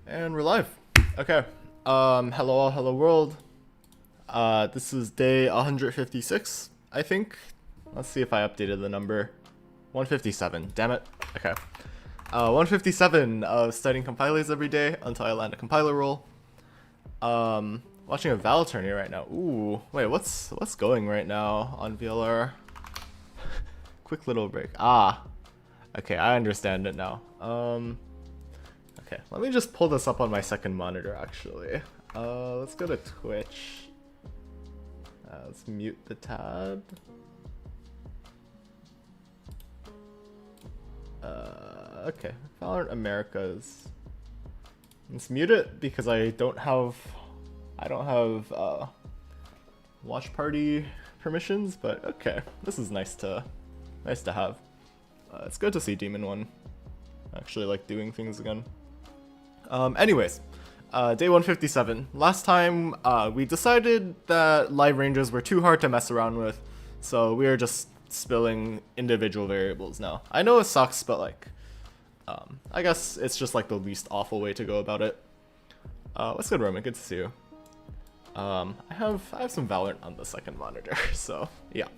And we're live. Okay. Hello all, hello world. This is day 156, I think. Let's see if I updated the number. 157, damn it. Okay. 157 of studying compilers every day until I land a compiler role. Watching a Val tourney right now. Ooh, wait, what's going right now on VLR? Quick little break. Ah, okay, I understand it now. Okay, let me just pull this up on my second monitor, actually. Let's go to Twitch. Let's mute the tab. Okay, Valorant Americas. Let's mute it because I don't have watch party permissions, but okay, this is nice to have. It's good to see Demon One actually like doing things again. Anyways, day 157. Last time, we decided that live ranges were too hard to mess around with, so we are just spilling individual variables now. I know it sucks, but like, I guess it's just like the least awful way to go about it. What's good, Roman? Good to see you. I have some Valorant on the second monitor, so yeah.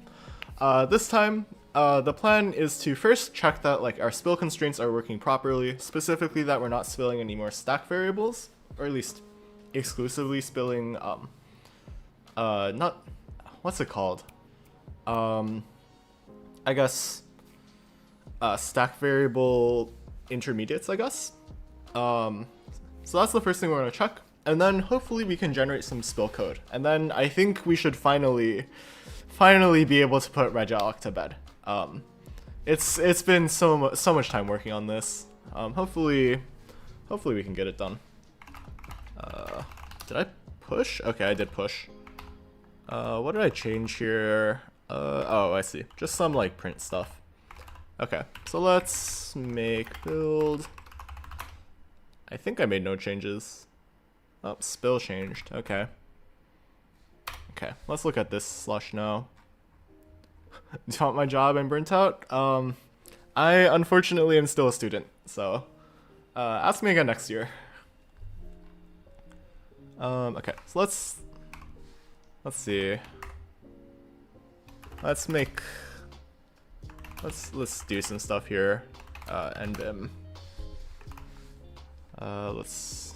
This time, the plan is to first check that like our spill constraints are working properly, specifically that we're not spilling any more stack variables, or at least exclusively spilling, not, what's it called? I guess, stack variable intermediates, I guess. So that's the first thing we're gonna check, and then hopefully we can generate some spill code, and then I think we should finally be able to put Regialk to bed. It's been so much time working on this. Hopefully we can get it done. Did I push? Okay, I did push. What did I change here? Oh, I see. Just some like print stuff. Okay, so let's make build. I think I made no changes. Oh, spill changed. Okay. Okay, let's look at this slush now. Do you want my job? I'm burnt out. I unfortunately am still a student, so ask me again next year. Okay, so let's see. Let's do some stuff here. NVim. Let's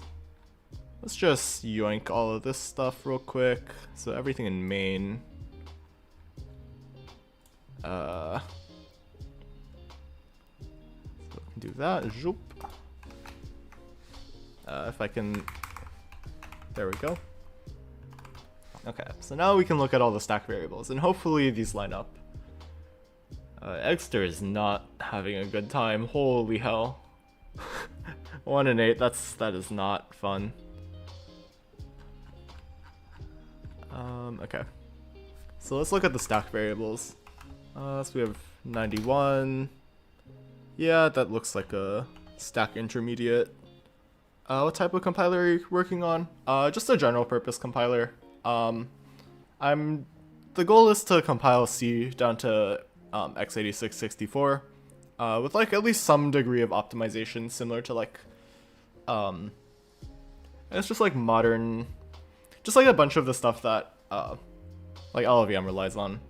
just yoink all of this stuff real quick. So everything in main. So we can do that. Zoop. If I can. There we go. Okay, so now we can look at all the stack variables, and hopefully these line up. Exter is not having a good time. Holy hell. 1 and 8. That is not fun. Okay. So let's look at the stack variables. So we have 91. Yeah, that looks like a stack intermediate. What type of compiler are you working on? Just a general purpose compiler. The goal is to compile C down to x86 64, with like at least some degree of optimization, similar to like, it's just like modern, just like a bunch of the stuff that like LLVM relies on.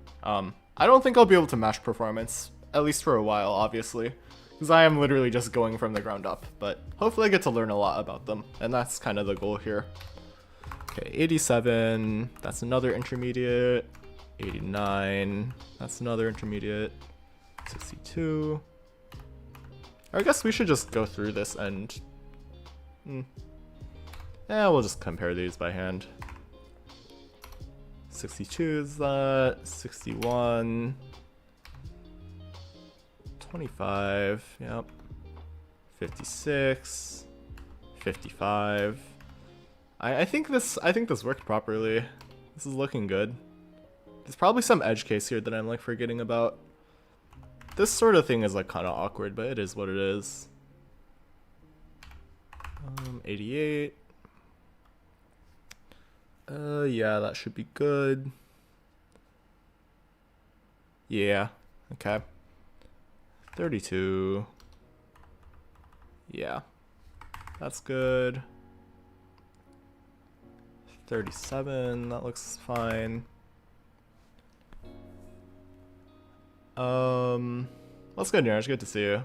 I don't think I'll be able to match performance, at least for a while, obviously, because I am literally just going from the ground up, but hopefully I get to learn a lot about them, and that's kind of the goal here. Okay, 87, that's another intermediate. 89, that's another intermediate. 62. I guess we should just go through this and... yeah, we'll just compare these by hand. 62 is that, 61, 25, yep, 56, 55. I think this worked properly. This is looking good. There's probably some edge case here that I'm like forgetting about. This sort of thing is like kind of awkward, but it is what it is. 88. Yeah, that should be good. Yeah, okay. 32. Yeah, that's good. 37, that looks fine. What's good, Niraj? Good to see you.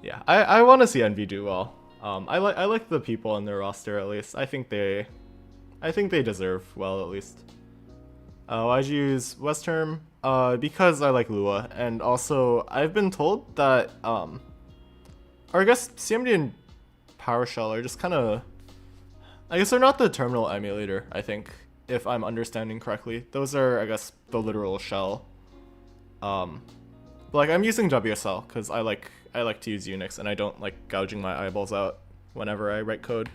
Yeah, I want to see Envy do well. I like the people in their roster at least. I think they deserve well at least. Why'd you use Westterm? Because I like Lua, and also I've been told that or I guess CMD and PowerShell are just kind of, I guess they're not the terminal emulator. I think, if I'm understanding correctly, those are, I guess, the literal shell. But like I'm using WSL because I like to use Unix, and I don't like gouging my eyeballs out whenever I write code.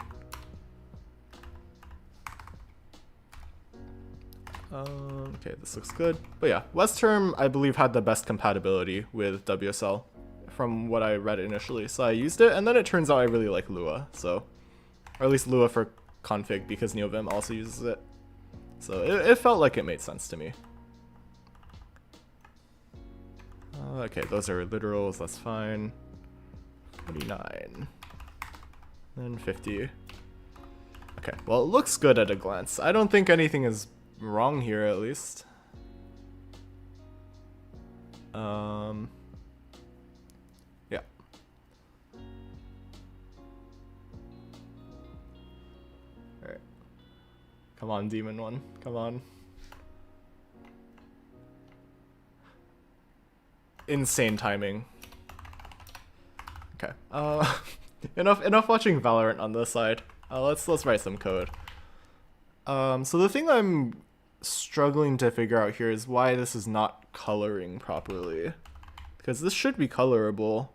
Okay, this looks good. But yeah, Westterm I believe had the best compatibility with WSL from what I read initially, so I used it, and then it turns out I really like Lua, so, or at least Lua for config because NeoVim also uses it. So it felt like it made sense to me. Okay, those are literals, that's fine. 49. And 50. Okay, well it looks good at a glance. I don't think anything is wrong here at least. Yeah. Alright. Come on, Demon One. Come on. Insane timing. Okay. Enough watching Valorant on this side. Let's write some code. So the thing I'm struggling to figure out here is why this is not coloring properly, because this should be colorable.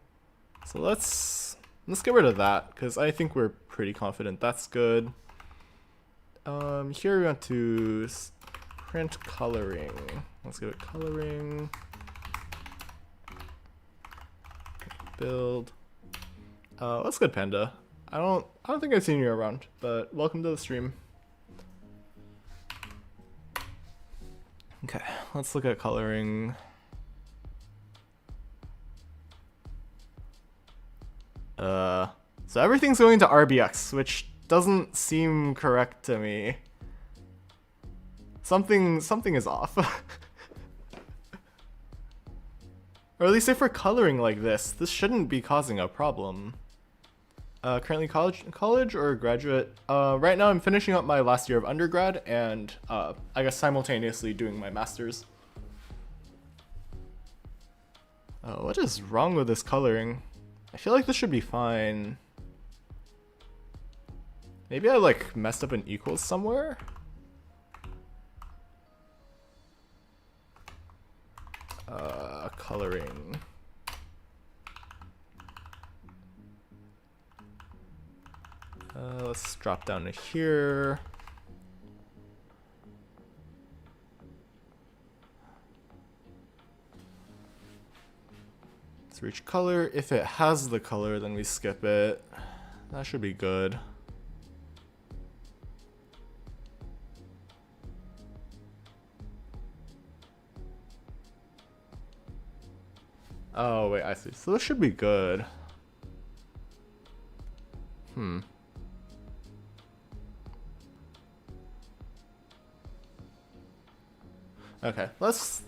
So let's get rid of that, because I think we're pretty confident that's good. Here we want to print coloring. Let's give it coloring. Build. What's good, Panda? I don't think I've seen you around, but welcome to the stream. Okay, let's look at coloring. So everything's going to RBX, which doesn't seem correct to me. Something is off. Or at least if we're coloring like this shouldn't be causing a problem. Currently college or graduate? Right now I'm finishing up my last year of undergrad and I guess simultaneously doing my master's. What is wrong with this coloring? I feel like this should be fine. Maybe I like messed up an equals somewhere? Coloring. Let's drop down to here. Let's reach color. If it has the color, then we skip it. That should be good. Oh, wait, I see. So this should be good. Okay, let's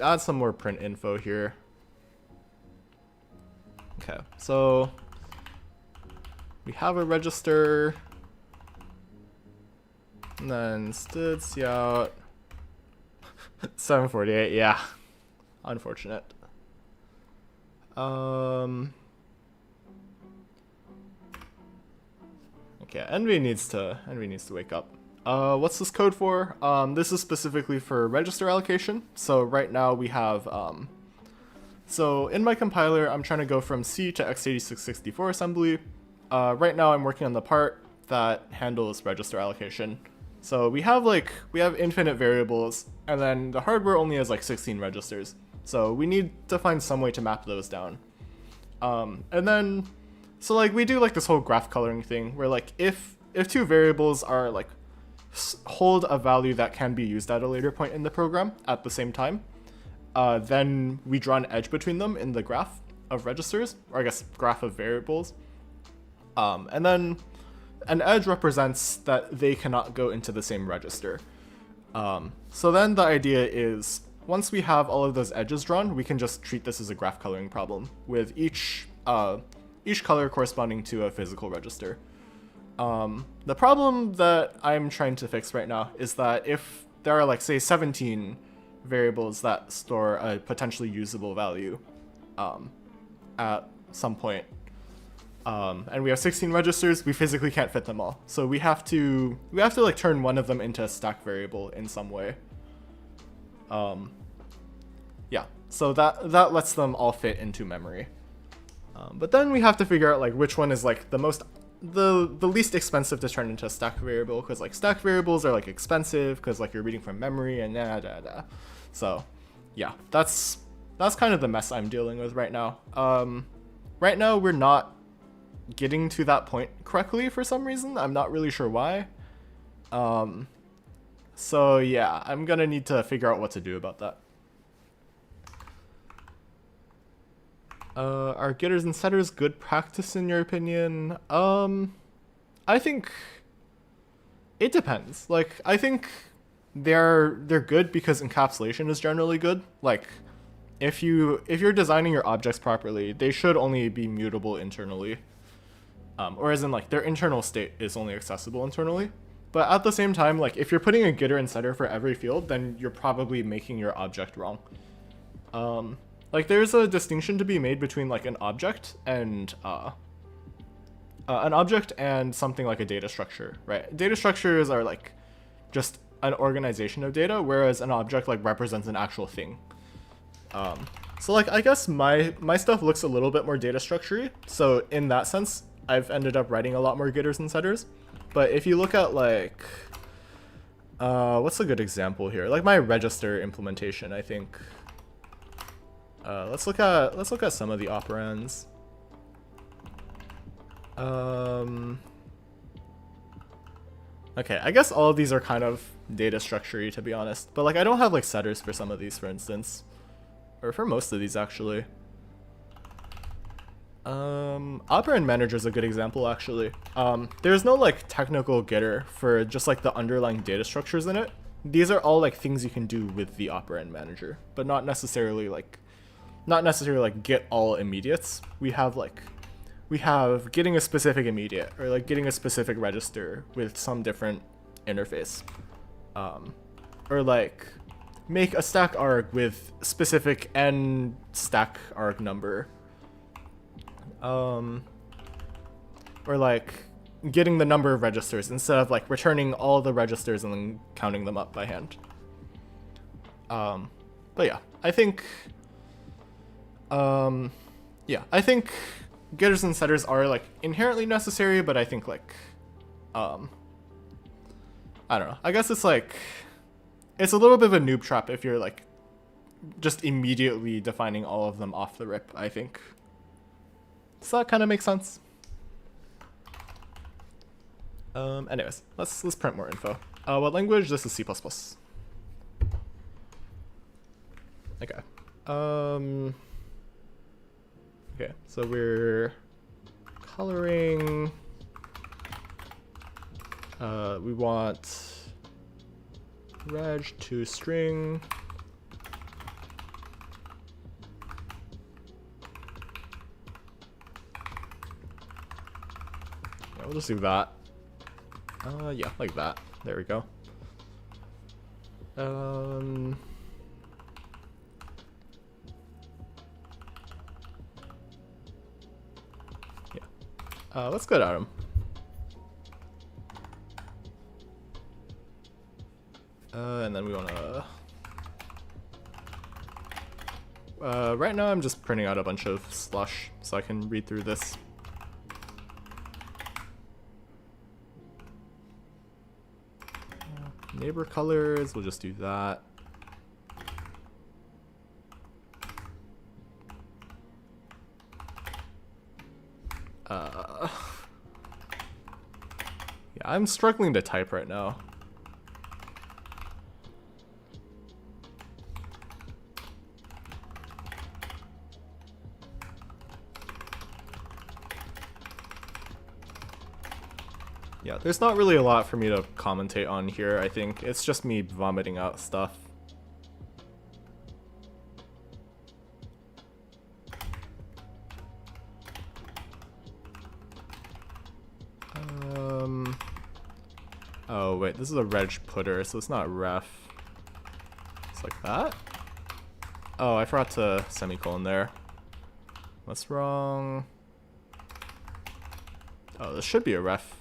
add some more print info here. Okay, so we have a register, and then std cout 748. Yeah, unfortunate. Okay, Envy needs to wake up. What's this code for? This is specifically for register allocation. So right now we have, so in my compiler, I'm trying to go from C to x86-64 assembly. Right now I'm working on the part that handles register allocation. So we have infinite variables, and then the hardware only has like 16 registers. So we need to find some way to map those down. And then, so like we do like this whole graph coloring thing where like if two variables are like hold a value that can be used at a later point in the program at the same time, then we draw an edge between them in the graph of registers, or I guess graph of variables. And then an edge represents that they cannot go into the same register. So then the idea is, once we have all of those edges drawn, we can just treat this as a graph coloring problem, with each color corresponding to a physical register. The problem that I'm trying to fix right now is that if there are, like, say, 17 variables that store a potentially usable value at some point, and we have 16 registers, we physically can't fit them all. So we have to like turn one of them into a stack variable in some way. Yeah, so that lets them all fit into memory. But then we have to figure out like which one is like the least expensive to turn into a stack variable, because like stack variables are like expensive because like you're reading from memory and So yeah, that's kind of the mess I'm dealing with right now. Right now we're not getting to that point correctly for some reason. I'm not really sure why. So yeah, I'm gonna need to figure out what to do about that. Are getters and setters good practice in your opinion? I think it depends. Like, I think they're good because encapsulation is generally good. Like, if you're designing your objects properly, they should only be mutable internally. Or as in, like, their internal state is only accessible internally. But at the same time, like, if you're putting a getter and setter for every field, then you're probably making your object wrong. Like, there's a distinction to be made between, like, an object and something like a data structure, right? Data structures are, like, just an organization of data, whereas an object, like, represents an actual thing. So, like, I guess my stuff looks a little bit more data structure-y, so in that sense, I've ended up writing a lot more getters and setters. But if you look at, like, what's a good example here? Like my register implementation, I think. Let's look at some of the operands. Okay, I guess all of these are kind of data structure-y, to be honest. But like, I don't have like setters for some of these, for instance, or for most of these actually. Operand manager is a good example, actually. There's no like technical getter for just like the underlying data structures in it. These are all like things you can do with the operand manager, but not necessarily like get all immediates. We have getting a specific immediate, or like getting a specific register with some different interface, or like make a stack arg with specific n stack arg number. Or like getting the number of registers instead of like returning all the registers and then counting them up by hand. But yeah, I think getters and setters are like inherently necessary, but I think like I don't know. I guess it's like it's a little bit of a noob trap if you're like just immediately defining all of them off the rip, I think. Does that kind of make sense? Anyways, let's print more info. What language? This is C++. Okay. Okay, so we're coloring. We want reg to string. We'll just do that. Yeah, like that. There we go. Yeah. Let's go to Atom. And then we wanna. Right now I'm just printing out a bunch of slush so I can read through this. Neighbor colors, we'll just do that. Yeah, I'm struggling to type right now. Yeah, there's not really a lot for me to commentate on here, I think. It's just me vomiting out stuff. Oh wait, this is a reg putter, so it's not ref. It's like that? Oh, I forgot to semicolon there. What's wrong? Oh, this should be a ref.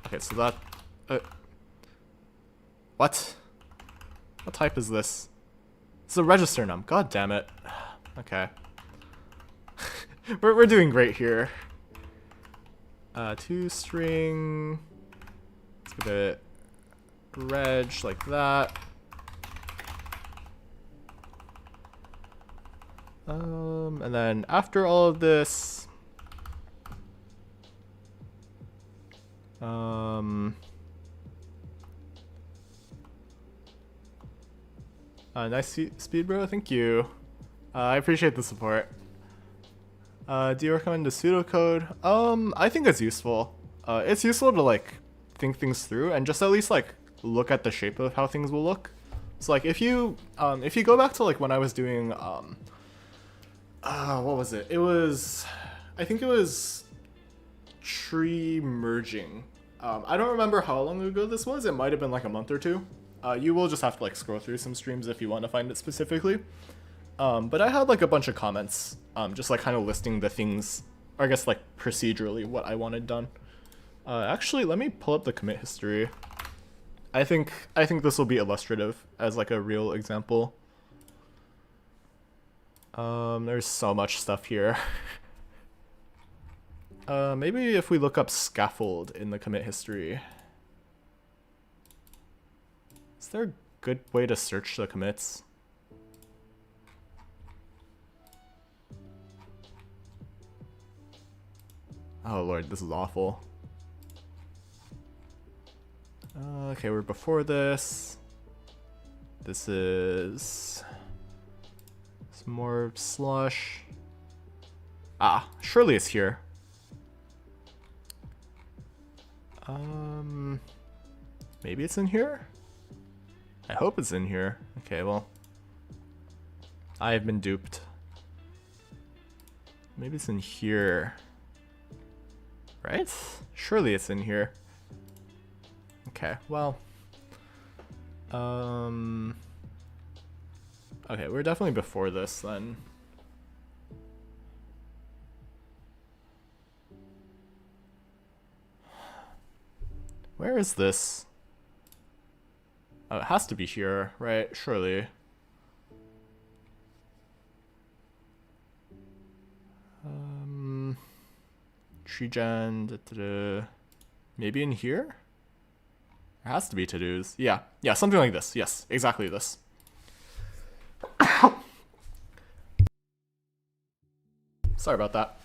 Okay, so that... what? What type is this? It's a register num. God damn it. Okay. we're doing great here. ToString. Let's give it reg like that. And then after all of this, nice speed, bro. Thank you. I appreciate the support. Do you recommend the pseudocode? I think it's useful. It's useful to like think things through and just at least like look at the shape of how things will look. So like if you go back to like when I was doing what was it? I think it was tree merging. I don't remember how long ago this was. It might have been like a month or two. You will just have to like scroll through some streams if you want to find it specifically. But I had like a bunch of comments, just like kind of listing the things, or I guess like procedurally what I wanted done. Actually, let me pull up the commit history. I think this will be illustrative as like a real example. There's so much stuff here. Maybe if we look up scaffold in the commit history. Is there a good way to search the commits? Oh lord, this is awful. Okay, we're before this. This is some more slush. Ah, surely it's here. Maybe it's in here? I hope it's in here. Okay, well, I have been duped. Maybe it's in here. Right? Surely it's in here. Okay, well. Okay, we're definitely before this then. Where is this? Oh, it has to be here, right? Surely. Tree gen, maybe in here? There has to be to-dos. Yeah, something like this. Yes, exactly this. Sorry about that.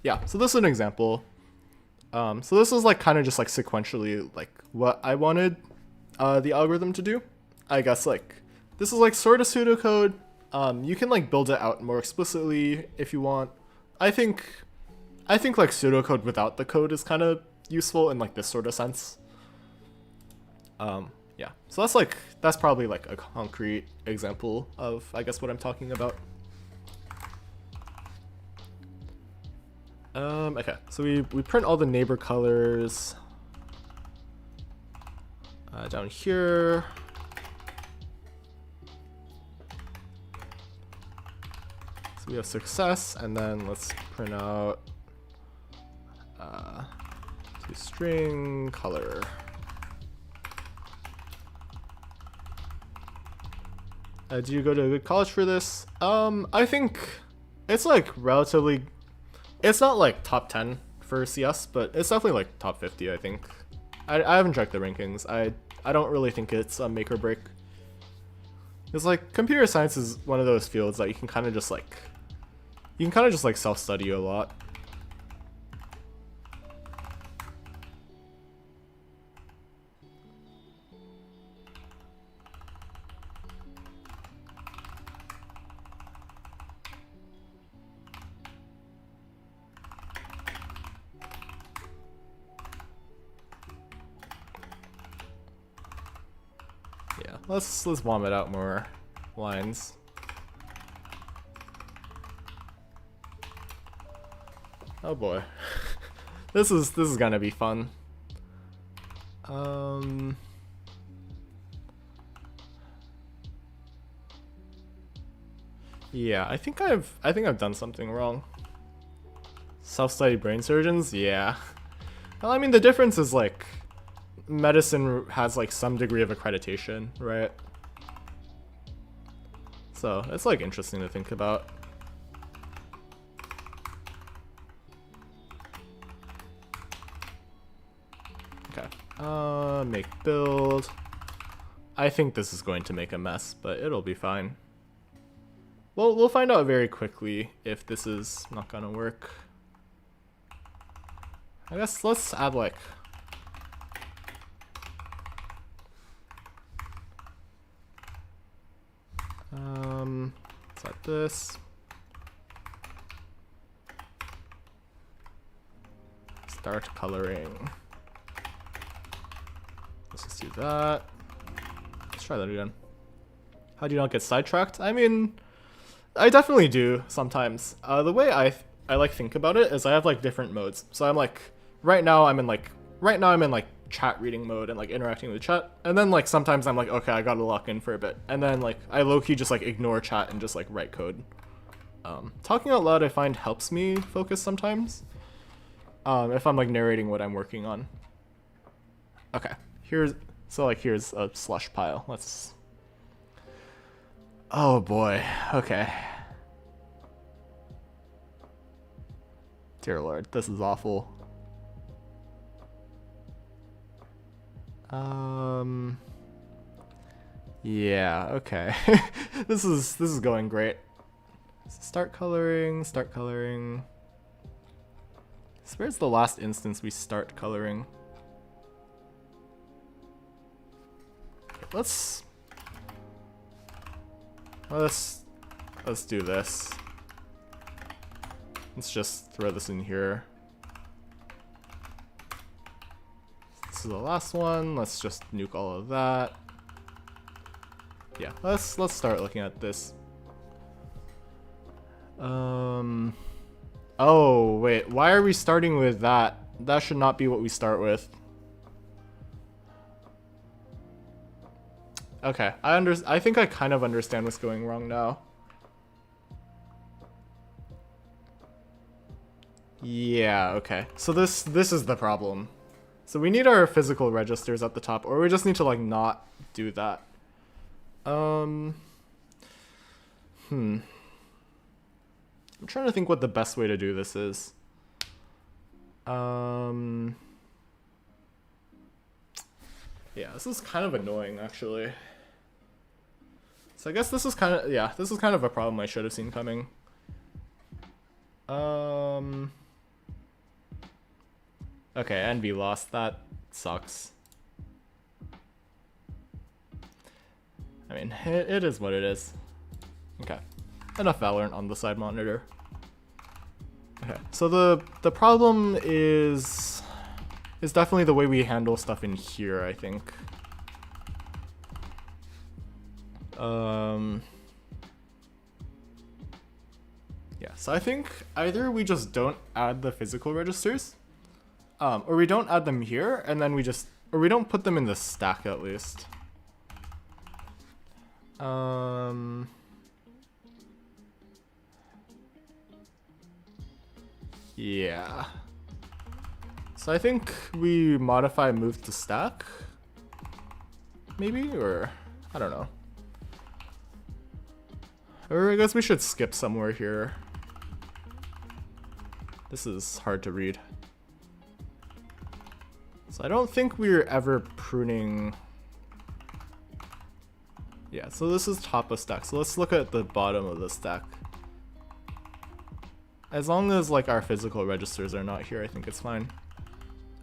Yeah, so this is an example. So this is like kind of just like sequentially like what I wanted the algorithm to do. I guess like this is like sort of pseudocode. You can like build it out more explicitly if you want. I think like pseudocode without the code is kind of useful in like this sort of sense. Yeah, so that's probably like a concrete example of I guess what I'm talking about. Okay, so we print all the neighbor colors down here. So we have success, and then let's print out toString color. Do you go to a good college for this? I think it's like relatively. It's not like top 10 for CS, but it's definitely like top 50, I think. I haven't checked the rankings. I don't really think it's a make or break. It's like computer science is one of those fields that you can kind of just like self-study a lot. let's vomit out more lines. Oh boy. This is gonna be fun. Yeah, I think I've done something wrong. Self-study brain surgeons? Yeah. Well, I mean, the difference is like medicine has like some degree of accreditation, right? So it's like interesting to think about. Okay. Make build. I think this is going to make a mess, but it'll be fine. Well, we'll find out very quickly if this is not gonna work. I guess let's add like let's add this. Start coloring. Let's just do that. Let's try that again. How do you not get sidetracked? I mean, I definitely do sometimes. The way I like think about it is I have like different modes. So I'm like, right now I'm in like chat reading mode and like interacting with chat. And then like sometimes I'm like, okay, I gotta lock in for a bit. And then like I low-key just like ignore chat and just like write code. Talking out loud I find helps me focus sometimes. If I'm like narrating what I'm working on. Okay, here's a slush pile. Let's. Oh boy. Okay. Dear Lord, this is awful. Yeah, okay. This is going great. Start coloring, start coloring. So where's the last instance we start coloring? Let's do this. Let's just throw this in here. This is the last one. Let's just nuke all of that. Yeah, let's start looking at this. Oh, wait, why are we starting with that? That should not be what we start with. Okay, I think I kind of understand what's going wrong now. Yeah, okay. So this is the problem. So we need our physical registers at the top, or we just need to like not do that. I'm trying to think what the best way to do this is. Yeah, this is kind of annoying actually. So I guess this is kind of, yeah, this is kind of a problem I should have seen coming. Okay, Envy lost. That sucks. I mean, it is what it is. Okay, enough Valorant on the side monitor. Okay, so the problem is definitely the way we handle stuff in here, I think. Yeah, so I think either we just don't add the physical registers, or we don't add them here, and then or we don't put them in the stack at least. Yeah. So I think we modify move to stack, maybe, or I don't know. Or I guess we should skip somewhere here. This is hard to read. So I don't think we're ever pruning. Yeah, so this is top of stack. So let's look at the bottom of the stack. As long as like our physical registers are not here, I think it's fine.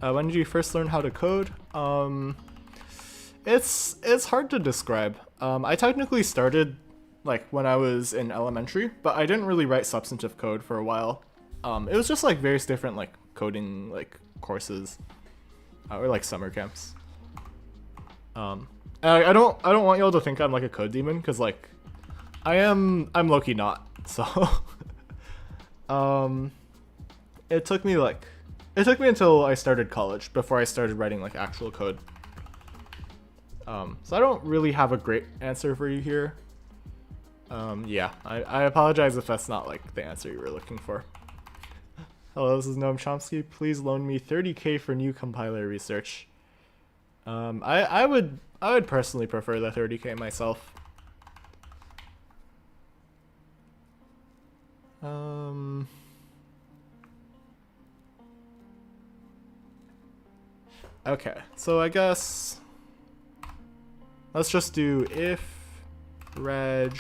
When did you first learn how to code? It's hard to describe. I technically started like when I was in elementary, but I didn't really write substantive code for a while. It was just like various different like coding like courses, or like summer camps. And I don't want y'all to think I'm like a code demon, because like I'm low-key not. So it took me until I started college before I started writing like actual code. So I don't really have a great answer for you here. Yeah, I apologize if that's not like the answer you were looking for. Hello, this is Noam Chomsky. Please loan me 30k for new compiler research. I would personally prefer the 30k myself. Okay, so I guess let's just do if reg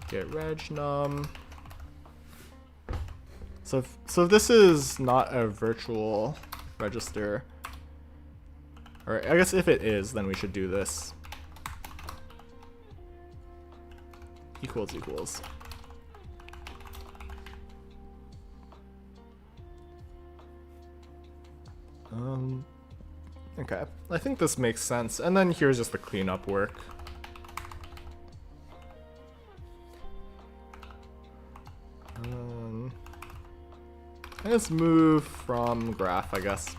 get reg num. So this is not a virtual register, or I guess if it is, then we should do this. Equals equals. Okay, I think this makes sense. And then here's just the cleanup work. Let's move from graph, I guess.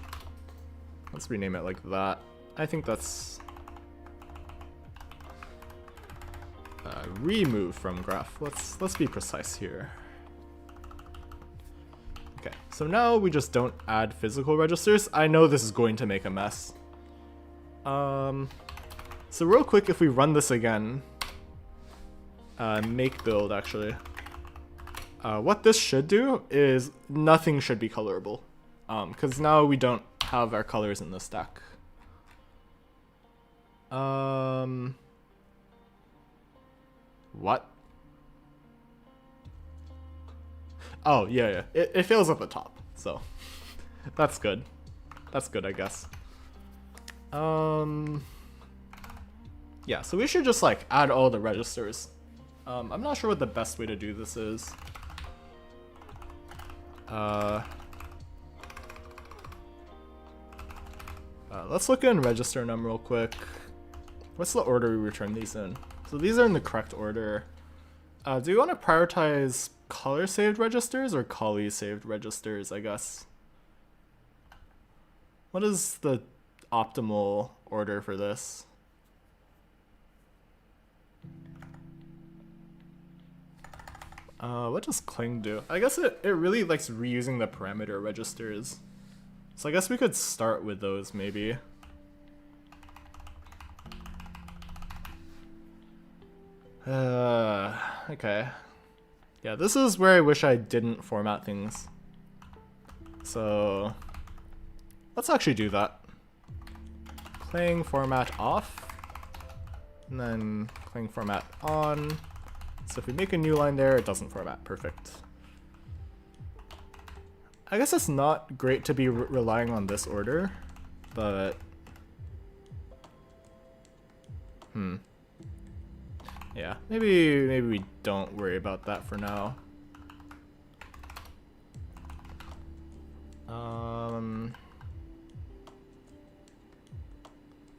Let's rename it like that. I think that's remove from graph. Let's be precise here. Okay, so now we just don't add physical registers. I know this is going to make a mess. So real quick, if we run this again, make build actually. What this should do is nothing should be colorable, because now we don't have our colors in the stack. What? Oh, yeah. It fails at the top, so that's good. That's good, I guess. Yeah, so we should just like add all the registers. I'm not sure what the best way to do this is. Let's look in register num real quick. What's the order we return these in? So these are in the correct order. Do you want to prioritize color saved registers or Kali saved registers, I guess? What is the optimal order for this? What does cling do? I guess it really likes reusing the parameter registers. So I guess we could start with those maybe. Okay. Yeah, this is where I wish I didn't format things. So let's actually do that. Clang format off, and then clang format on. So if we make a new line there, it doesn't format. Perfect. I guess it's not great to be relying on this order, but yeah, maybe we don't worry about that for now.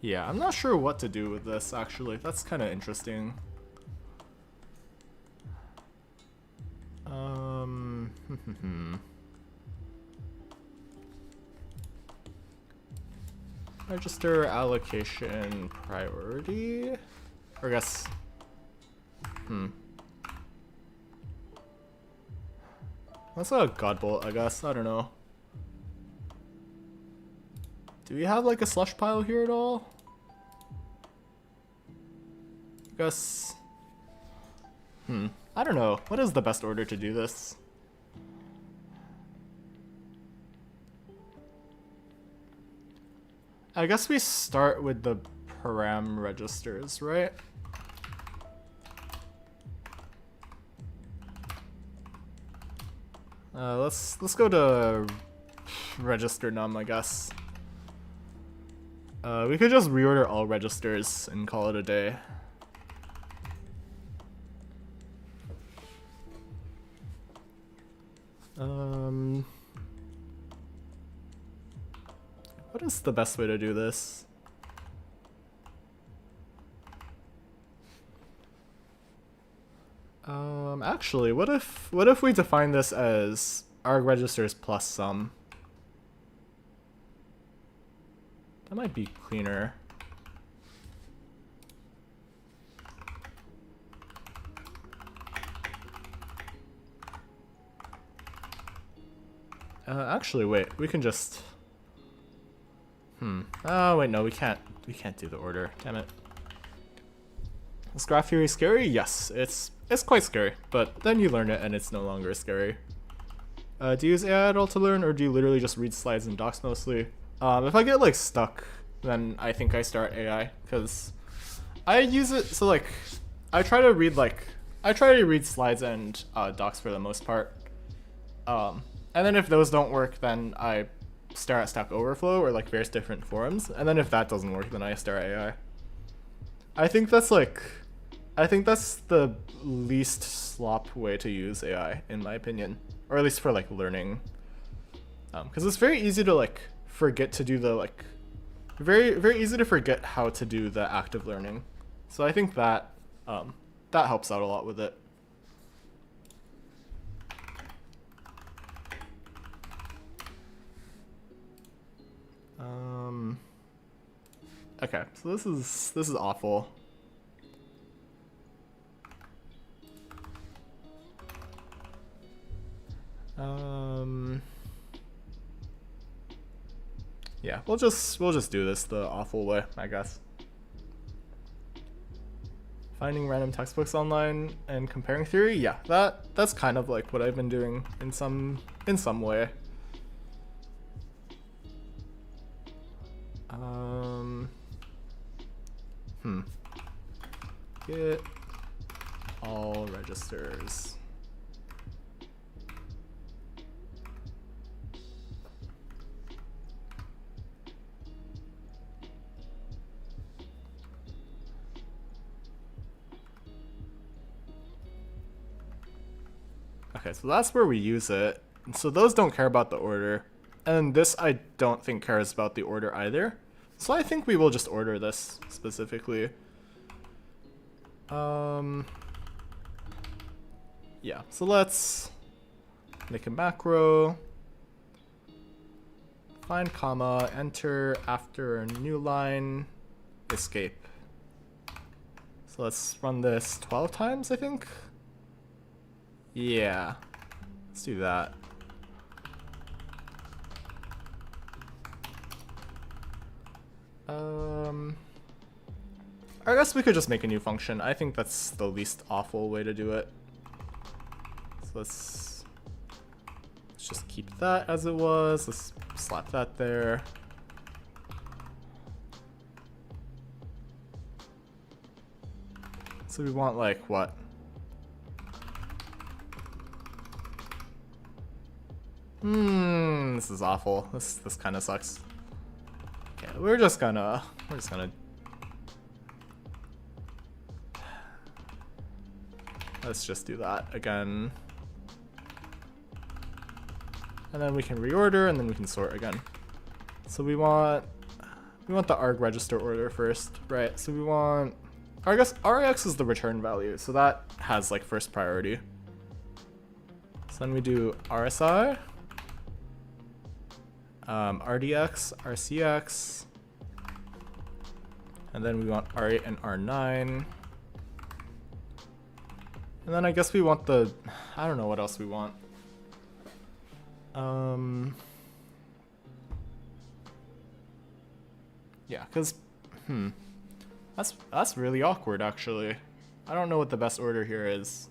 Yeah, I'm not sure what to do with this actually. That's kind of interesting. Register allocation priority, or I guess, that's a godbolt, I guess. I don't know. Do we have like a slush pile here at all? I guess, I don't know. What is the best order to do this? I guess we start with the param registers, right? Let's go to register num, I guess. We could just reorder all registers and call it a day. What is the best way to do this? Actually, what if we define this as arg registers plus sum? That might be cleaner. Actually, wait. We can just. Oh wait, no, we can't. We can't do the order. Damn it. Is graph theory scary? Yes, it's quite scary. But then you learn it, and it's no longer scary. Do you use AI at all to learn, or do you literally just read slides and docs mostly? If I get like stuck, then I think I start AI, because I use it. So like, I try to read slides and docs for the most part. And then if those don't work, then I stare at Stack Overflow or like various different forums. And then if that doesn't work, then I stare at AI. I think that's the least slop way to use AI, in my opinion, or at least for like learning. Because it's very easy to like forget to do the like, very easy to forget how to do the active learning. So I think that that helps out a lot with it. Okay, so this is awful. Yeah, we'll just do this the awful way, I guess. Finding random textbooks online and comparing theory, yeah, that's kind of like what I've been doing in some way. Get all registers. Okay, so that's where we use it. So those don't care about the order. And this I don't think cares about the order either. So I think we will just order this specifically. Yeah, so let's make a macro. Find comma, enter after a new line, escape. So let's run this 12 times, I think. Yeah, let's do that. I guess we could just make a new function. I think that's the least awful way to do it. So let's just keep that as it was. Let's slap that there. So we want like what? This is awful. This kind of sucks. Okay, we're just gonna let's just do that again. And then we can reorder and then we can sort again. So we want the arg register order first, right? So we want, I guess RAX is the return value, so that has like first priority. So then we do RSI, RDX, RCX, and then we want R8 and R9. And then I guess we want the, I don't know what else we want. Yeah, cause, that's really awkward actually. I don't know what the best order here is.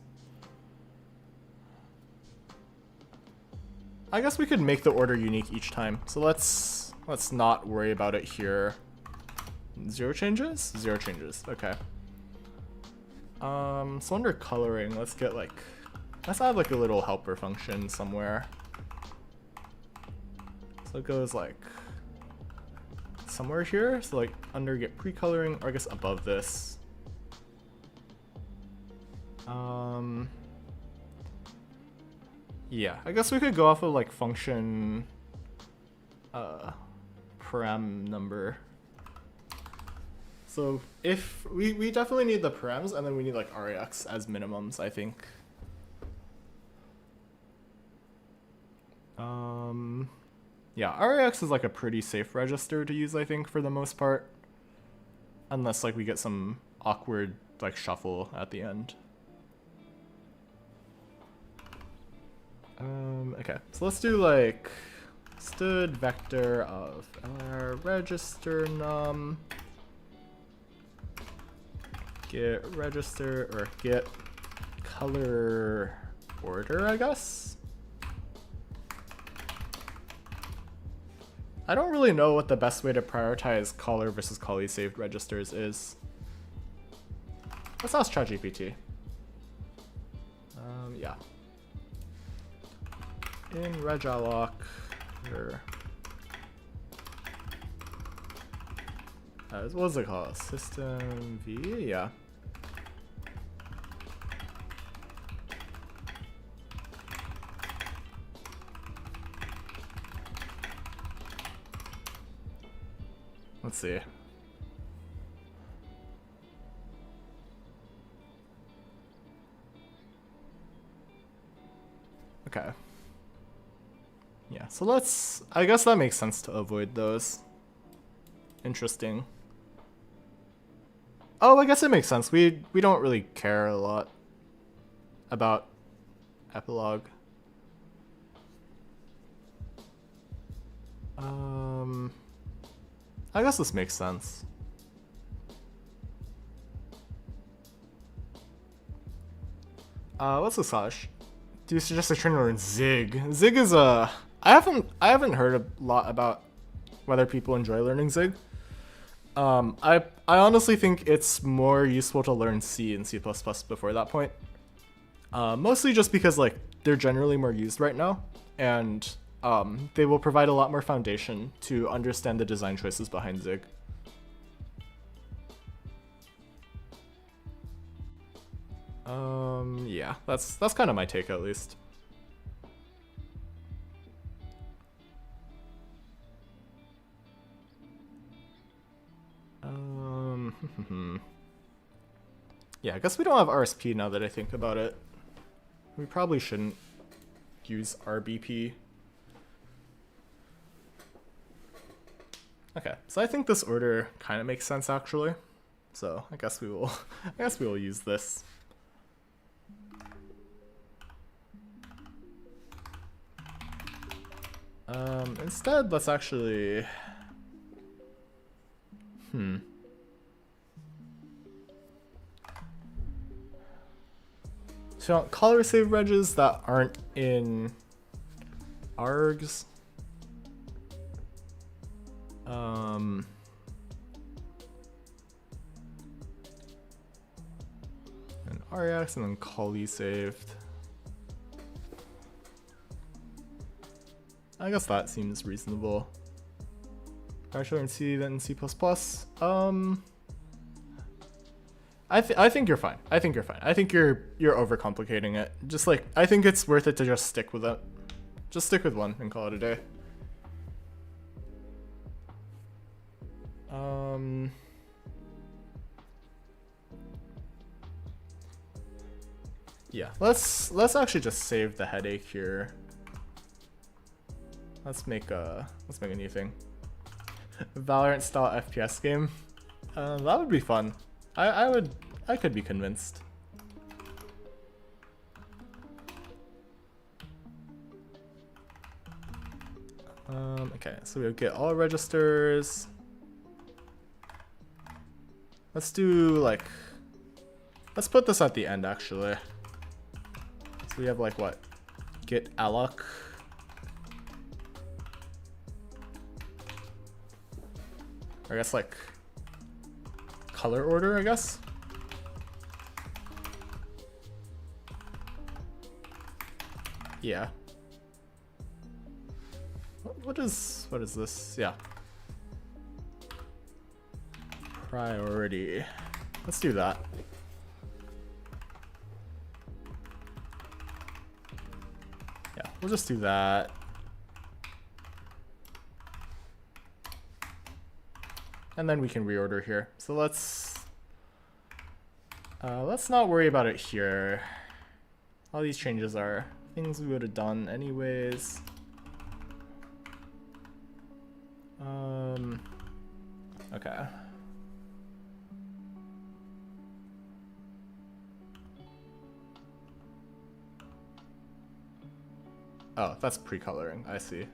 I guess we could make the order unique each time. So let's not worry about it here. 0 changes? 0 changes, okay. So under coloring, let's add like a little helper function somewhere. So it goes like somewhere here. So like under get pre-coloring, or I guess above this. Yeah, I guess we could go off of like function param number. So if we definitely need the params, and then we need like RAX as minimums, I think. Yeah, RAX is like a pretty safe register to use, I think, for the most part. Unless like we get some awkward like shuffle at the end. Okay, so let's do like stood vector of LR register num get register or get color order, I guess. I don't really know what the best way to prioritize caller versus callee saved registers is. Let's ask ChatGPT. Yeah. In regalloc, what's it called? System V? Yeah. Let's see. Okay. Yeah, so let's, I guess that makes sense to avoid those. Interesting. Oh, I guess it makes sense. We don't really care a lot about epilogue. I guess this makes sense. What's this Sash? Do you suggest I try to learn Zig? Zig is a I haven't heard a lot about whether people enjoy learning Zig. I honestly think it's more useful to learn C and C++ before that point. Mostly just because like they're generally more used right now, and they will provide a lot more foundation to understand the design choices behind Zig. Yeah, that's kind of my take at least. Yeah, I guess we don't have RSP now that I think about it. We probably shouldn't use RBP. Okay, so I think this order kind of makes sense actually. So I guess we will use this. Instead, let's actually So caller save regs that aren't in args. And RAX and then callee saved. I guess that seems reasonable. Partial in C, then C++. I think you're fine. I think you're fine. I think you're overcomplicating it. Just like, I think it's worth it to just stick with it. Just stick with one and call it a day. Yeah, let's actually just save the headache here. Let's make a new thing. Valorant style FPS game. That would be fun. I could be convinced. Okay, so we'll get all registers. Let's do like, let's put this at the end actually. So we have like what? Get alloc. I guess like color order, I guess. Yeah. What is this? Yeah. Priority. Let's do that. Yeah, we'll just do that. And then we can reorder here. So let's not worry about it here. All these changes are things we would have done anyways. Okay. Oh, that's pre-coloring, I see.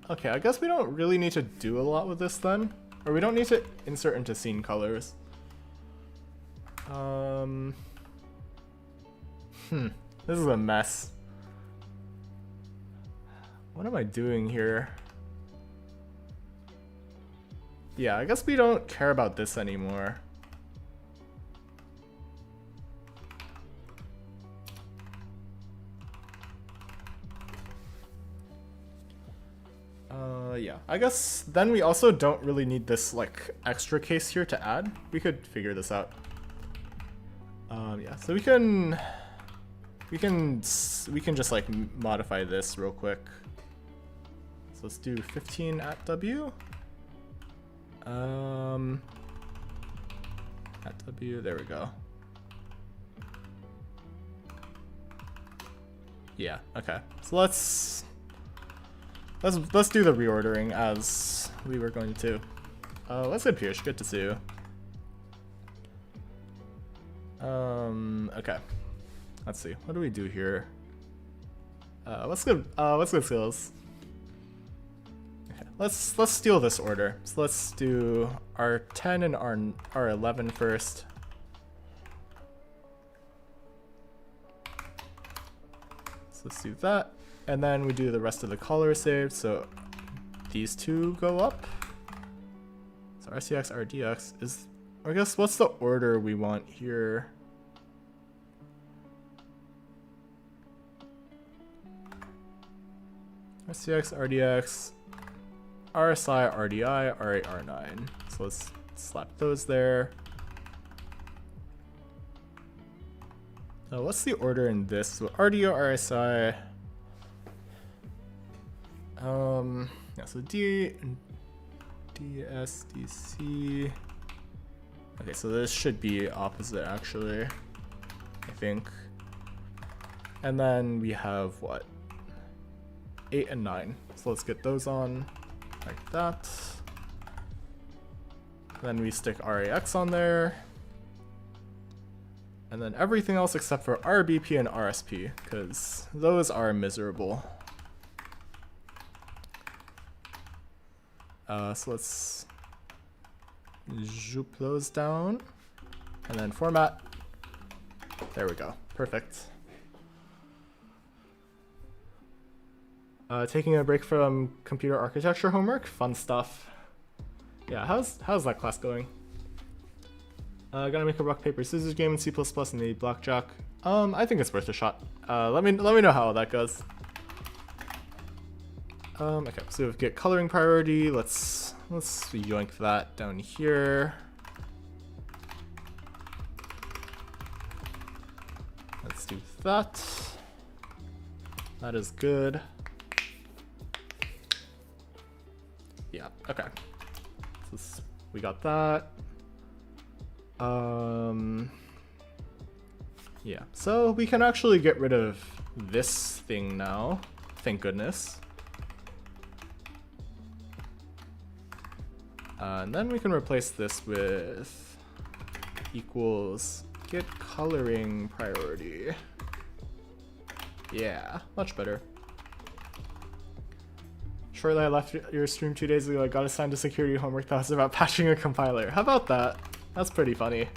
Okay, I guess we don't really need to do a lot with this then. Or we don't need to insert into scene colors. This is a mess. What am I doing here? Yeah, I guess we don't care about this anymore. Yeah, I guess then we also don't really need this like extra case here to add. We could figure this out. Yeah, so we can just like modify this real quick. So let's do 15 at W. At W, there we go. Yeah, okay. So let's do the reordering as we were going to. What's good, Pierce? Good to see you. Okay. Let's see. What do we do here? What's good skills? Okay. Let's steal this order. So let's do R10 and R11 first. So let's do that. And then we do the rest of the color saved, so these two go up. So RCX, RDX is, I guess, what's the order we want here? RCX, RDX, RSI, RDI, R8, R9. So let's slap those there. What's the order in this? So RDO, RSI. Yeah, so D, DS, DC. Okay, so this should be opposite actually, I think. And then we have what? 8 and 9. So let's get those on like that. Then we stick RAX on there. And then everything else except for RBP and RSP, because those are miserable. So let's zoop those down and then format. There we go. Perfect. Taking a break from computer architecture homework. Fun stuff. Yeah, how's that class going? Gotta make a rock paper scissors game in C++ and the blackjack. I think it's worth a shot. Let me know how that goes. Okay, so we get coloring priority. Let's yoink that down here. Let's do that. That is good. Yeah, okay. So we got that. Yeah, so we can actually get rid of this thing now. Thank goodness. And then we can replace this with equals get coloring priority. Yeah, much better. Shortly, I left your stream 2 days ago. I got assigned to security homework that was about patching a compiler. How about that? That's pretty funny.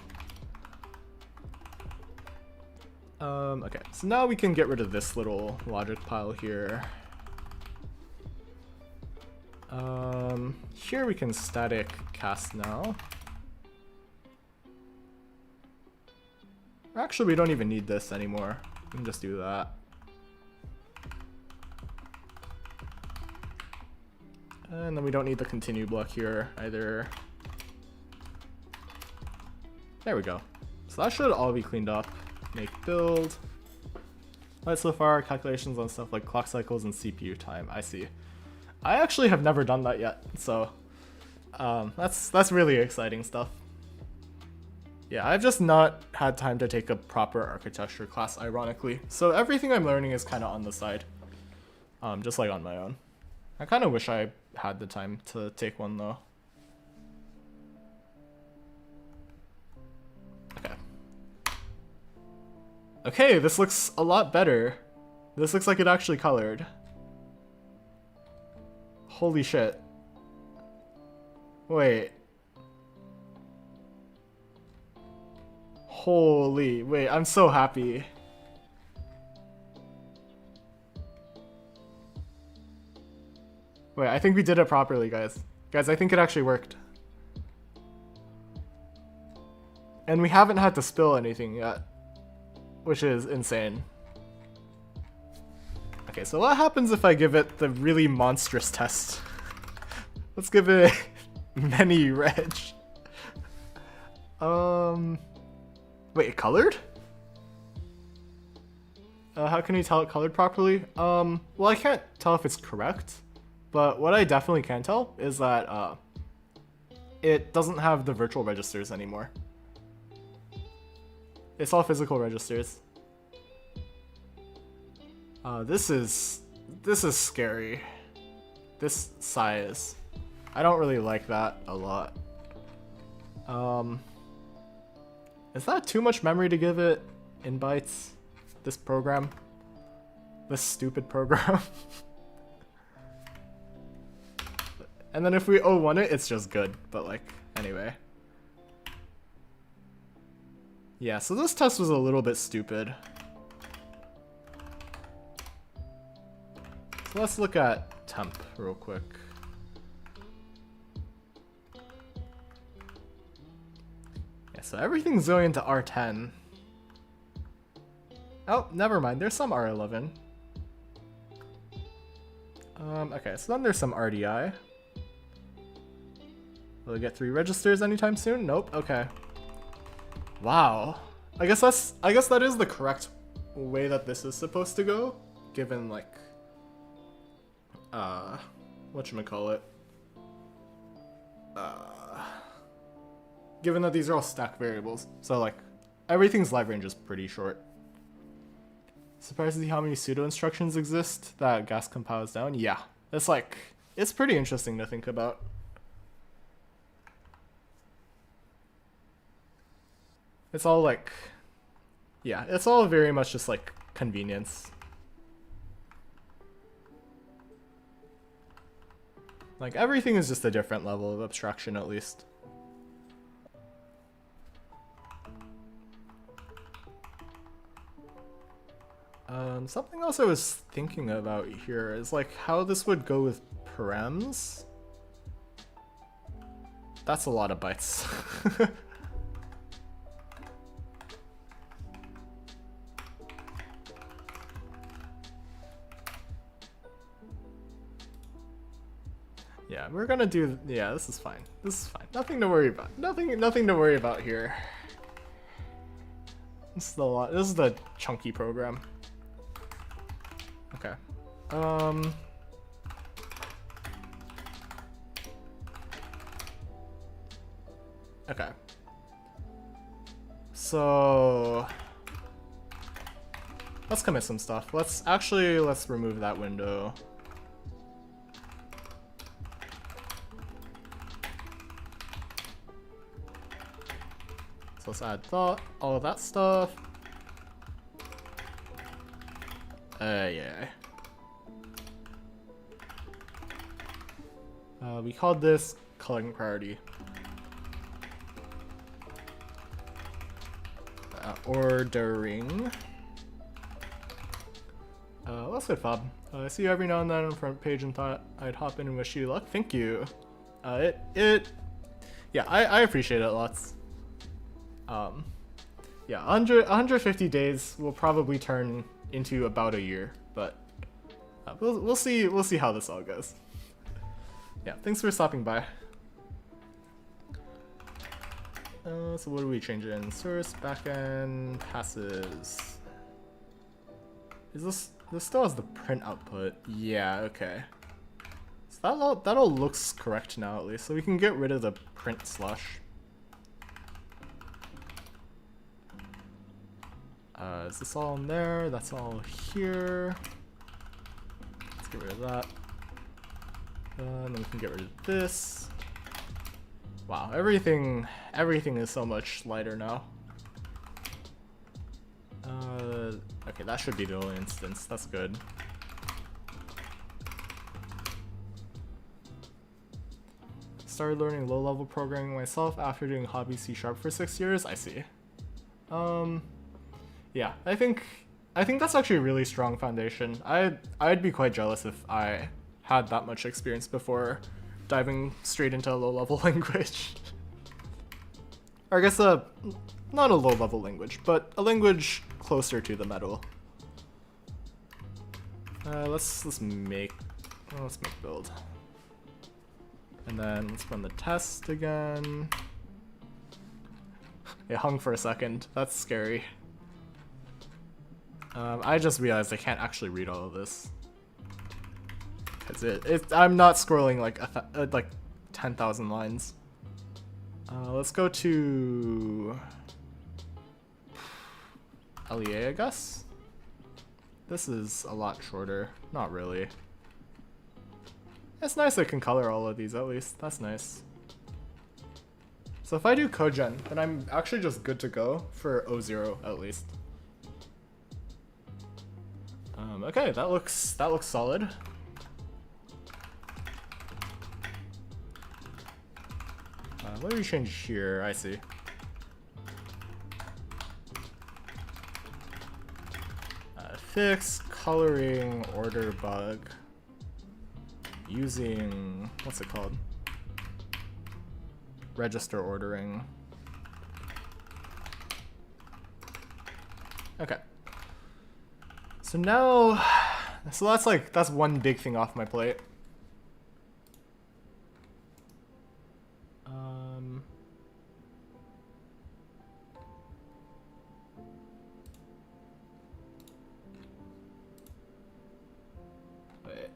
Okay, so now we can get rid of this little logic pile here. Here we can static cast now. Actually, we don't even need this anymore. We can just do that. And then we don't need the continue block here either. There we go. So that should all be cleaned up. Make build. Right, so far calculations on stuff like clock cycles and CPU time. I see. I actually have never done that yet, so that's really exciting stuff. Yeah, I've just not had time to take a proper architecture class, ironically. So everything I'm learning is kind of on the side, just like on my own. I kind of wish I had the time to take one though. Okay. Okay, this looks a lot better. This looks like it actually colored. Holy shit. Wait. Holy, wait, I'm so happy. Wait, I think we did it properly, guys. Guys, I think it actually worked. And we haven't had to spill anything yet, which is insane. Okay, so what happens if I give it the really monstrous test? Let's give it many reg. Wait, it colored? How can you tell it colored properly? Well, I can't tell if it's correct, but what I definitely can tell is that it doesn't have the virtual registers anymore. It's all physical registers. This is scary. This size. I don't really like that a lot. Is that too much memory to give it in bytes? This program? This stupid program? And then if we O1 it, it's just good, but like, anyway. Yeah, so this test was a little bit stupid. So let's look at temp real quick. Yeah, so everything's going into R10. Oh, never mind, there's some R11. Okay, so then there's some RDI. Will we get 3 registers anytime soon? Nope, okay. Wow. I guess that is the correct way that this is supposed to go, given like whatchamacallit? Given that these are all stack variables. So like everything's live range is pretty short. Surprised to see how many pseudo instructions exist that gas compiles down. Yeah. It's pretty interesting to think about. It's all like, yeah, it's all very much just like convenience. Like everything is just a different level of abstraction at least. Something else I was thinking about here is like how this would go with parems. That's a lot of bytes. Yeah, we're gonna do, yeah, this is fine. This is fine. Nothing to worry about. Nothing to worry about here. This is the chunky program. Okay. Okay. So let's commit some stuff. Let's remove that window. So let's add all of that stuff. Yeah. We called this coloring priority. Ordering. What's good, Fob? I see you every now and then on the front page and thought I'd hop in and wish you luck. Thank you. Yeah, I appreciate it lots. Yeah, 150 days will probably turn into about a year, but we'll see how this all goes. Yeah, thanks for stopping by. So what do we change in? Source, backend, passes. Is this still has the print output? Yeah, okay. So that all looks correct now at least. So we can get rid of the print slush. Is this all in there? That's all here. Let's get rid of that. And then we can get rid of this. Wow, everything is so much lighter now. Okay, that should be the only instance. That's good. Started learning low-level programming myself after doing hobby C# for 6 years. I see. Yeah, I think that's actually a really strong foundation. I'd be quite jealous if I had that much experience before diving straight into a low-level language. Or I guess not a low-level language, but a language closer to the metal. Let's make build. And then let's run the test again. It hung for a second. That's scary. I just realized I can't actually read all of this. Cause I'm not scrolling like 10,000 lines. Let's go to LEA, I guess. This is a lot shorter. Not really. It's nice I can color all of these at least. That's nice. So if I do cogen, then I'm actually just good to go for O0 at least. Okay, that looks solid. What do we change here? I see. Fix coloring order bug using, what's it called? Register ordering. Okay. So now, that's one big thing off my plate. Wait.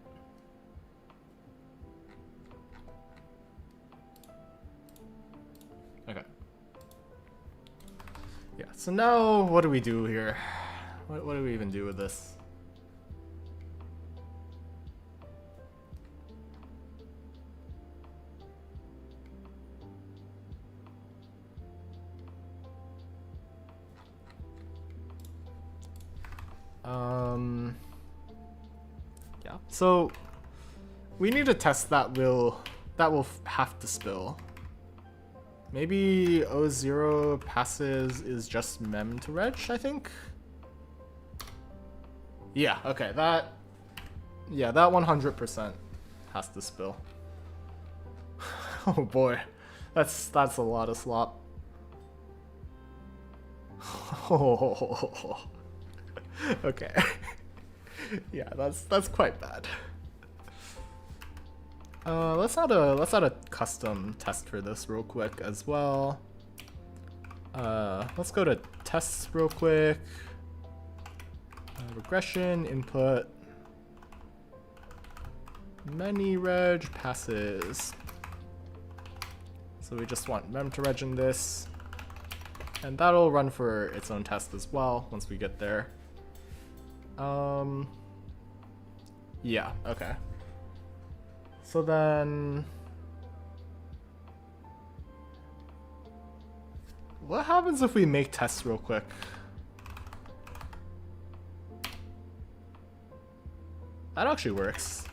Okay. Yeah, so now what do we do here? What do we even do with this? Yeah. So we need a test that will have to spill. Maybe O0 passes is just mem to reg, I think. Yeah, okay, that 100% has to spill. Oh boy, that's a lot of slop. Oh, okay. Yeah, that's quite bad. Let's add a custom test for this real quick as well. Let's go to tests real quick. Regression input. Many reg passes. So we just want mem to reg in this, and that'll run for its own test as well once we get there. Yeah, okay. So then, what happens if we make tests real quick? That actually works.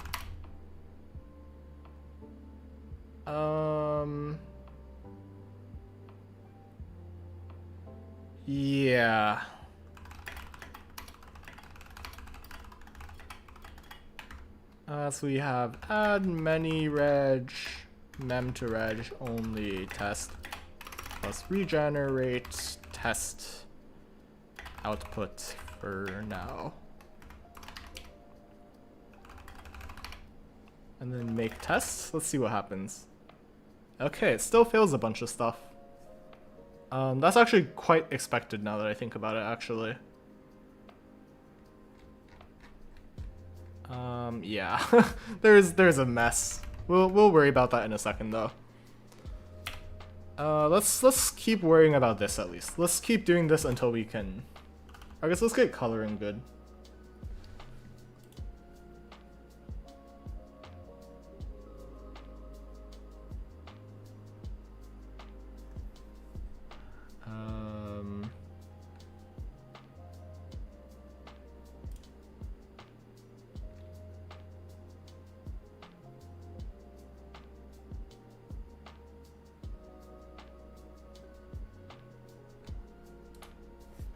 Yeah. So we have add many reg, mem to reg only test plus regenerate test output for now. And then make tests. Let's see what happens. Okay, it still fails a bunch of stuff. That's actually quite expected now that I think about it, actually. Yeah. there's a mess. We'll worry about that in a second though. Let's keep worrying about this at least. Let's keep doing this until we can, I guess let's get coloring good.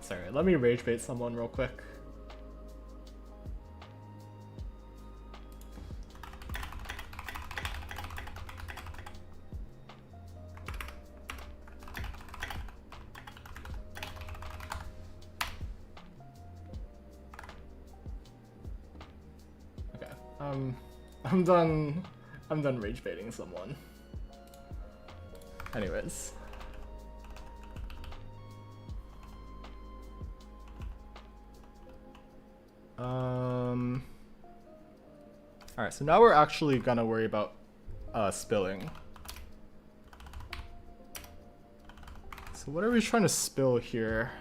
Sorry, let me rage bait someone real quick. Okay, I'm done rage baiting someone. Anyways. Alright, so now we're actually gonna worry about spilling. So what are we trying to spill here?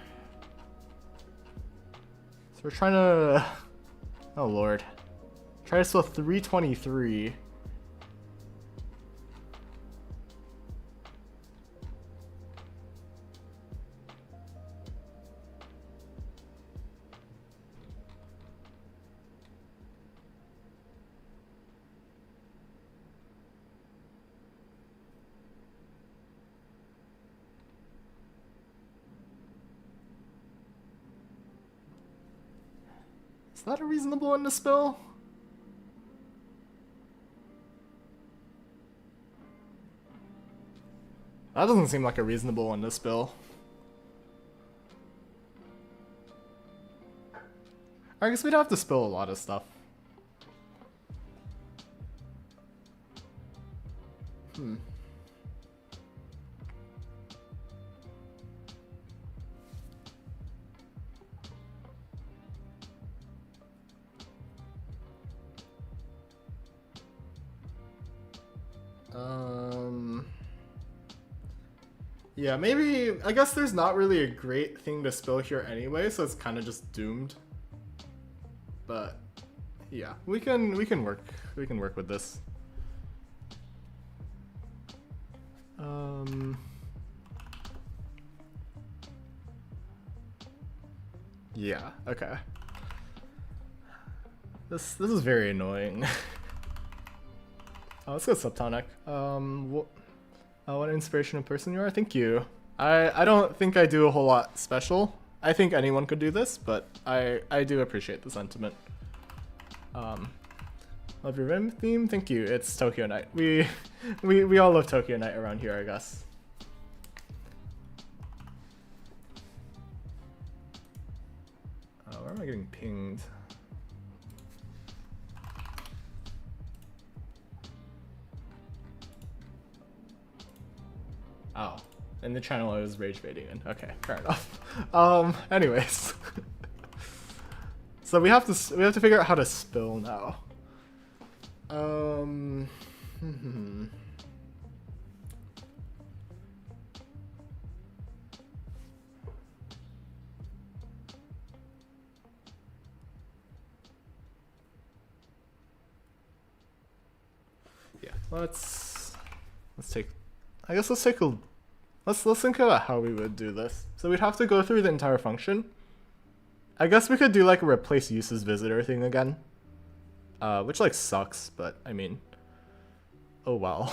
So we're trying to... Oh lord. Try to spill 323. Is that a reasonable one to spill? That doesn't seem like a reasonable one to spill. I guess we'd have to spill a lot of stuff. Yeah, maybe, I guess there's not really a great thing to spill here anyway, so it's kind of just doomed. But yeah, we can work with this. Yeah, okay. This is very annoying. Let's go Subtonic. What an inspirational person you are. Thank you. I don't think I do a whole lot special. I think anyone could do this, but I do appreciate the sentiment. Love your Rim theme. Thank you. It's Tokyo Night. We all love Tokyo Night around here, I guess. Where am I getting pinged? Oh, in the channel I was rage baiting in. Okay, fair enough. Anyways, so we have to figure out how to spill now. Yeah, let's think about how we would do this. So we'd have to go through the entire function. I guess we could do like a replace uses visitor thing again. Which like sucks, but I mean, oh well.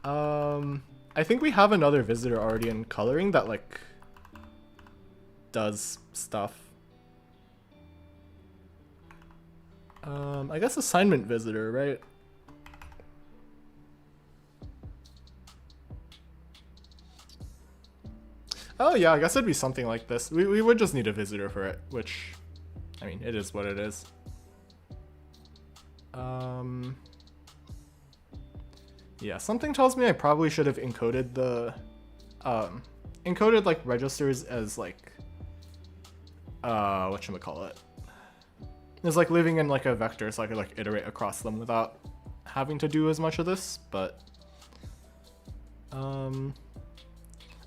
I think we have another visitor already in coloring that like does stuff. I guess assignment visitor, right? Oh yeah, I guess it'd be something like this. We would just need a visitor for it, which, I mean, it is what it is. Yeah, something tells me I probably should have encoded the, encoded like registers as like, whatchamacallit. It's like living in like a vector, so I could like iterate across them without having to do as much of this, but,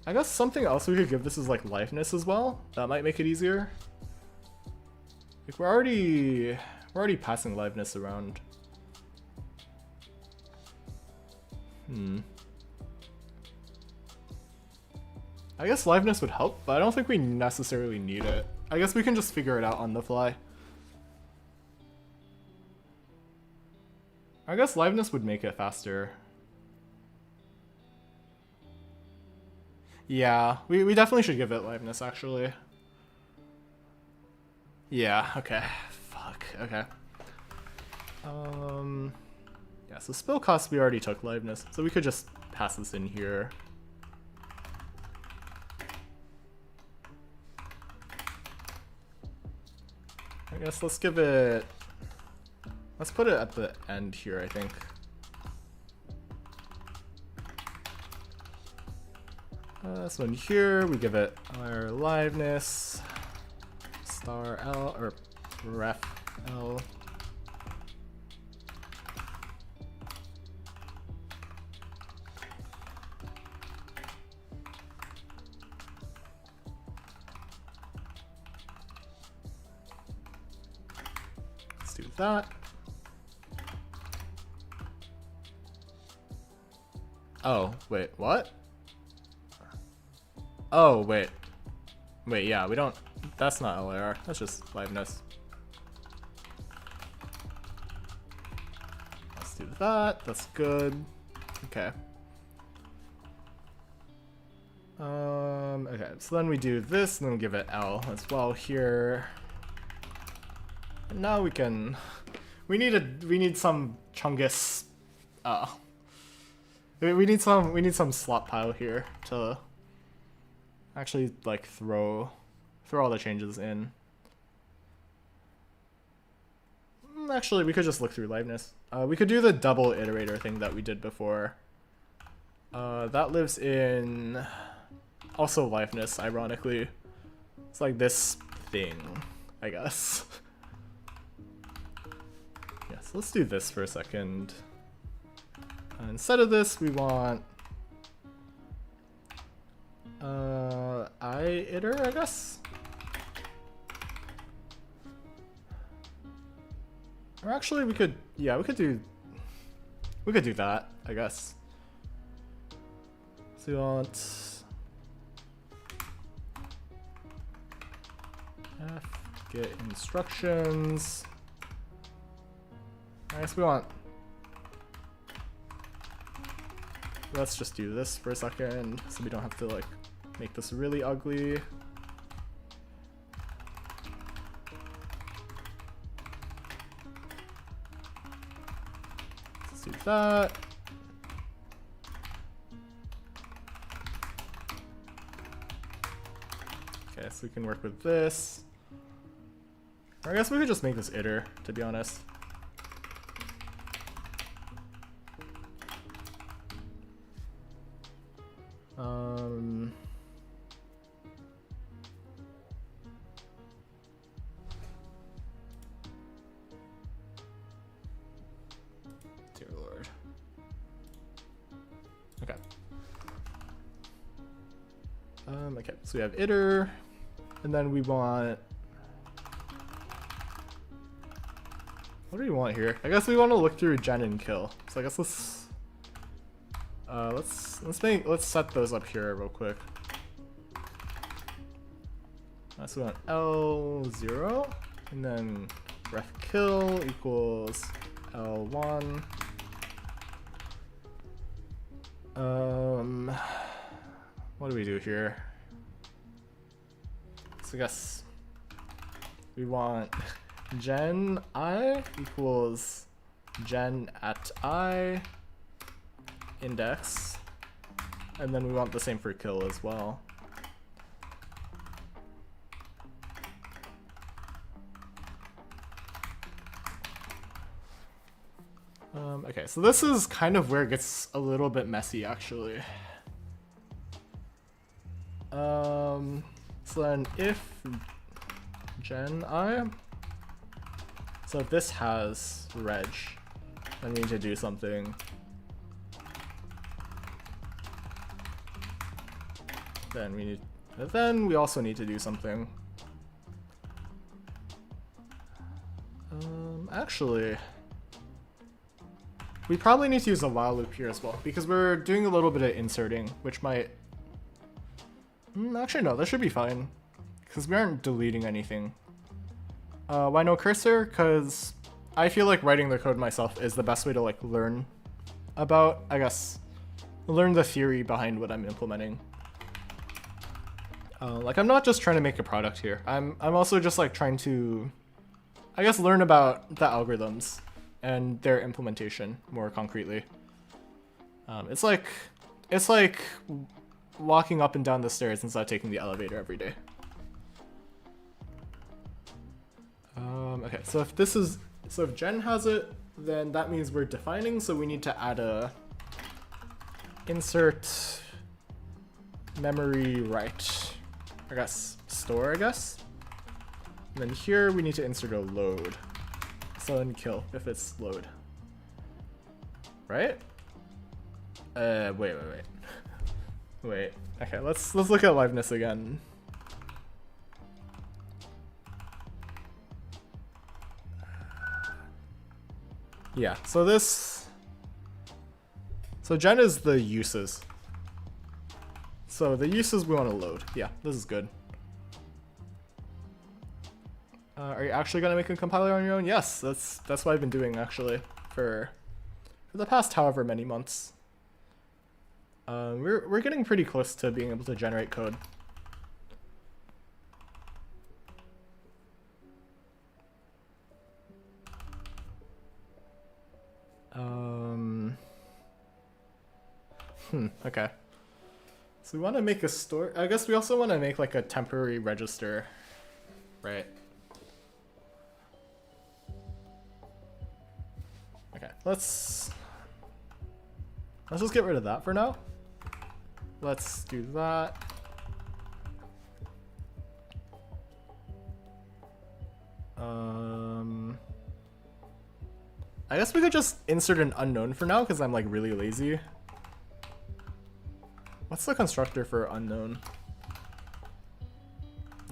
I guess something else we could give this is like liveness as well. That might make it easier. Like we're already passing liveness around. I guess liveness would help, but I don't think we necessarily need it. I guess we can just figure it out on the fly. I guess liveness would make it faster. Yeah, we definitely should give it liveness, actually. Yeah, okay. Fuck, okay. Yeah, so spell cost we already took liveness, so we could just pass this in here. I guess let's give it... Let's put it at the end here, I think. So in here, we give it our liveness, star L, or ref L. Let's do that. Oh, wait, what? Oh, wait. Wait, yeah, we don't... That's not LAR. That's just liveness. Let's do that. That's good. Okay. Okay, so then we do this, and then we give it L as well here. And now we can... We need some Chungus... We need some slot pile here to actually like throw all the changes in. Actually, we could just look through liveness. We could do the double iterator thing that we did before. That lives in also liveness, ironically. It's like this thing, I guess. Yeah, so let's do this for a second. Instead of this, we want iter, I guess. Or actually, we could do that, I guess. So we want f get instructions. I guess we want. Let's just do this for a second, so we don't have to like make this really ugly. Let's do that. Okay, so we can work with this. Or I guess we could just make this iter, to be honest. Dear Lord. Okay. Okay, so we have iter, and then we want... What do we want here? I guess we want to look through gen and kill. So I guess let's set those up here real quick. So we want L0, and then ref kill equals L1. What do we do here? So I guess we want gen I equals gen at I index, and then we want the same for kill as well. Okay, so this is kind of where it gets a little bit messy, actually. So then if gen I, so if this has reg, then we need to do something. Then we also need to do something. Actually, we probably need to use a while loop here as well, because we're doing a little bit of inserting, which might... actually, no, that should be fine, because we aren't deleting anything. Why no cursor? Because I feel like writing the code myself is the best way to like learn about, I guess, learn the theory behind what I'm implementing. Like I'm not just trying to make a product here. I'm also just like trying to, I guess, learn about the algorithms and their implementation more concretely. It's like walking up and down the stairs instead of taking the elevator every day. Okay, so if Jen has it, then that means we're defining, so we need to add a insert memory write, I guess, store, I guess. And then here we need to insert a load. So then kill if it's load. Right? Wait. Wait. Okay, let's look at liveness again. Yeah, so Jen is the uses. So the uses we want to load. Yeah, this is good. Are you actually gonna make a compiler on your own? Yes, that's what I've been doing actually for the past however many months. We're getting pretty close to being able to generate code. Okay. So we want to make a store. I guess we also want to make like a temporary register, right? Okay, let's just get rid of that for now. Let's do that. I guess we could just insert an unknown for now because I'm like really lazy. What's the constructor for unknown?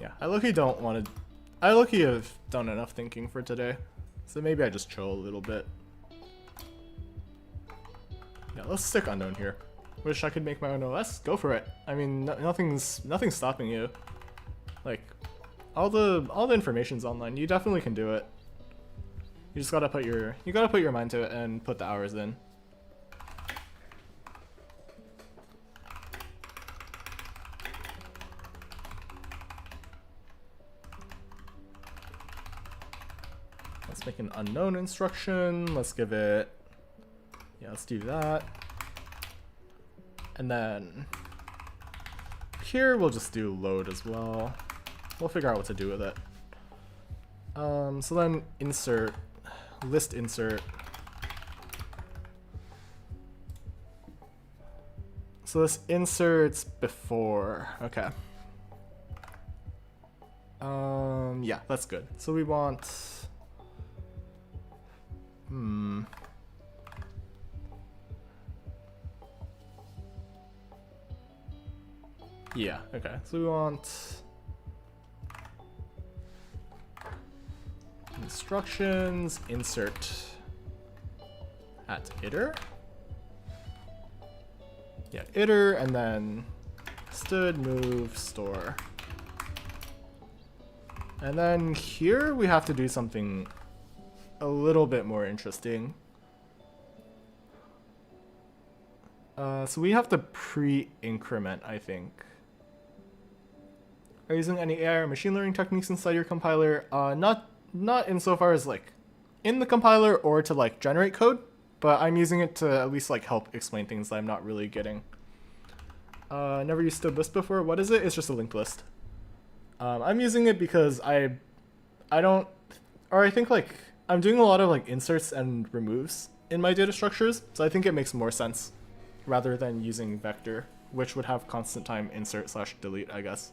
Yeah, I low-key don't want to. I low-key have done enough thinking for today, so maybe I just chill a little bit. Yeah, let's stick unknown here. Wish I could make my own OS. Go for it. I mean, nothing's stopping you. Like, all the information's online. You definitely can do it. You just gotta put your mind to it and put the hours in. Let's make an unknown instruction. Let's give it. Yeah, let's do that. And then here we'll just do load as well. We'll figure out what to do with it. So then insert, list insert. So this inserts before, okay. Yeah, that's good. So we want, yeah, okay. So we want instructions, insert at iter. Yeah, iter, and then stood move store. And then here we have to do something a little bit more interesting. So we have to pre-increment, I think. Are you using any AI or machine learning techniques inside your compiler? Not insofar as like in the compiler or to like generate code, but I'm using it to at least like help explain things that I'm not really getting. Never used stood list before. What is it? It's just a linked list. I'm using it because I think like I'm doing a lot of like inserts and removes in my data structures, so I think it makes more sense rather than using vector, which would have constant time insert / delete, I guess.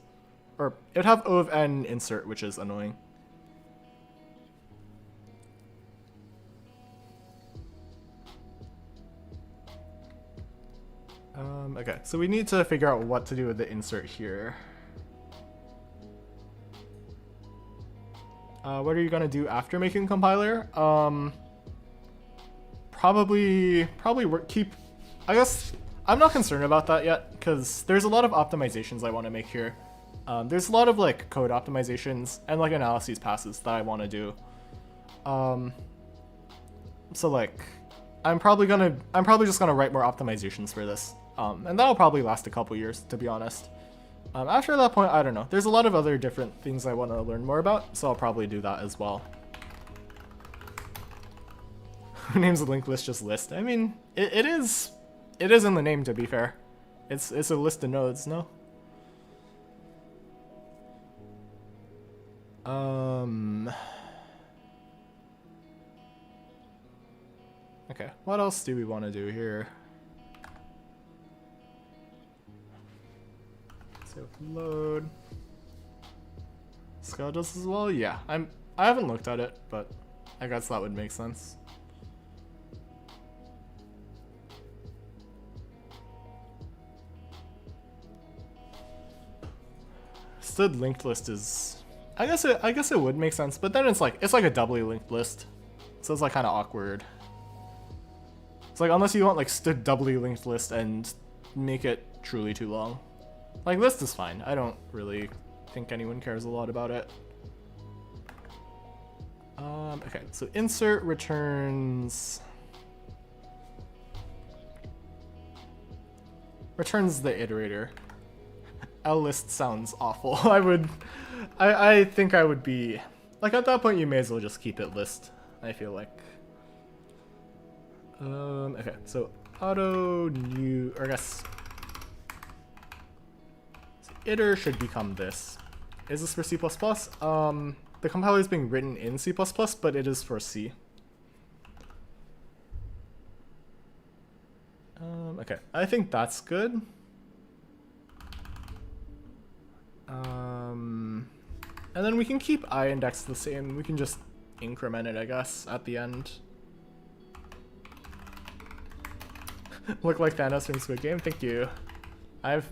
Or it'd have O of n insert, which is annoying. Okay, so we need to figure out what to do with the insert here. What are you gonna do after making compiler? Probably keep. I guess I'm not concerned about that yet because there's a lot of optimizations I want to make here. There's a lot of like code optimizations and like analyses passes that I want to do. So like, I'm probably just gonna write more optimizations for this, and that'll probably last a couple years, to be honest. After that point, I don't know. There's a lot of other different things I want to learn more about, so I'll probably do that as well. Who names the linked list just list? I mean, it is in the name, to be fair. It's a list of nodes, no? Okay, what else do we want to do here? So load. Scale does as well? Yeah, I haven't looked at it, but I guess that would make sense. Stood linked list is, I guess it would make sense, but then it's like a doubly linked list, so it's like kind of awkward. It's like, unless you want like stood doubly linked list and make it truly too long. Like, list is fine. I don't really think anyone cares a lot about it. Okay, so insert returns the iterator. List sounds awful. I think I would be like, at that point you may as well just keep it list, I feel like. Okay, so auto new, or I guess so iter should become this. Is this for C++? The compiler is being written in C++, but it is for C. Okay, I think that's good. And then we can keep index the same. We can just increment it, I guess, at the end. Look like Thanos from Squid Game. Thank you. I've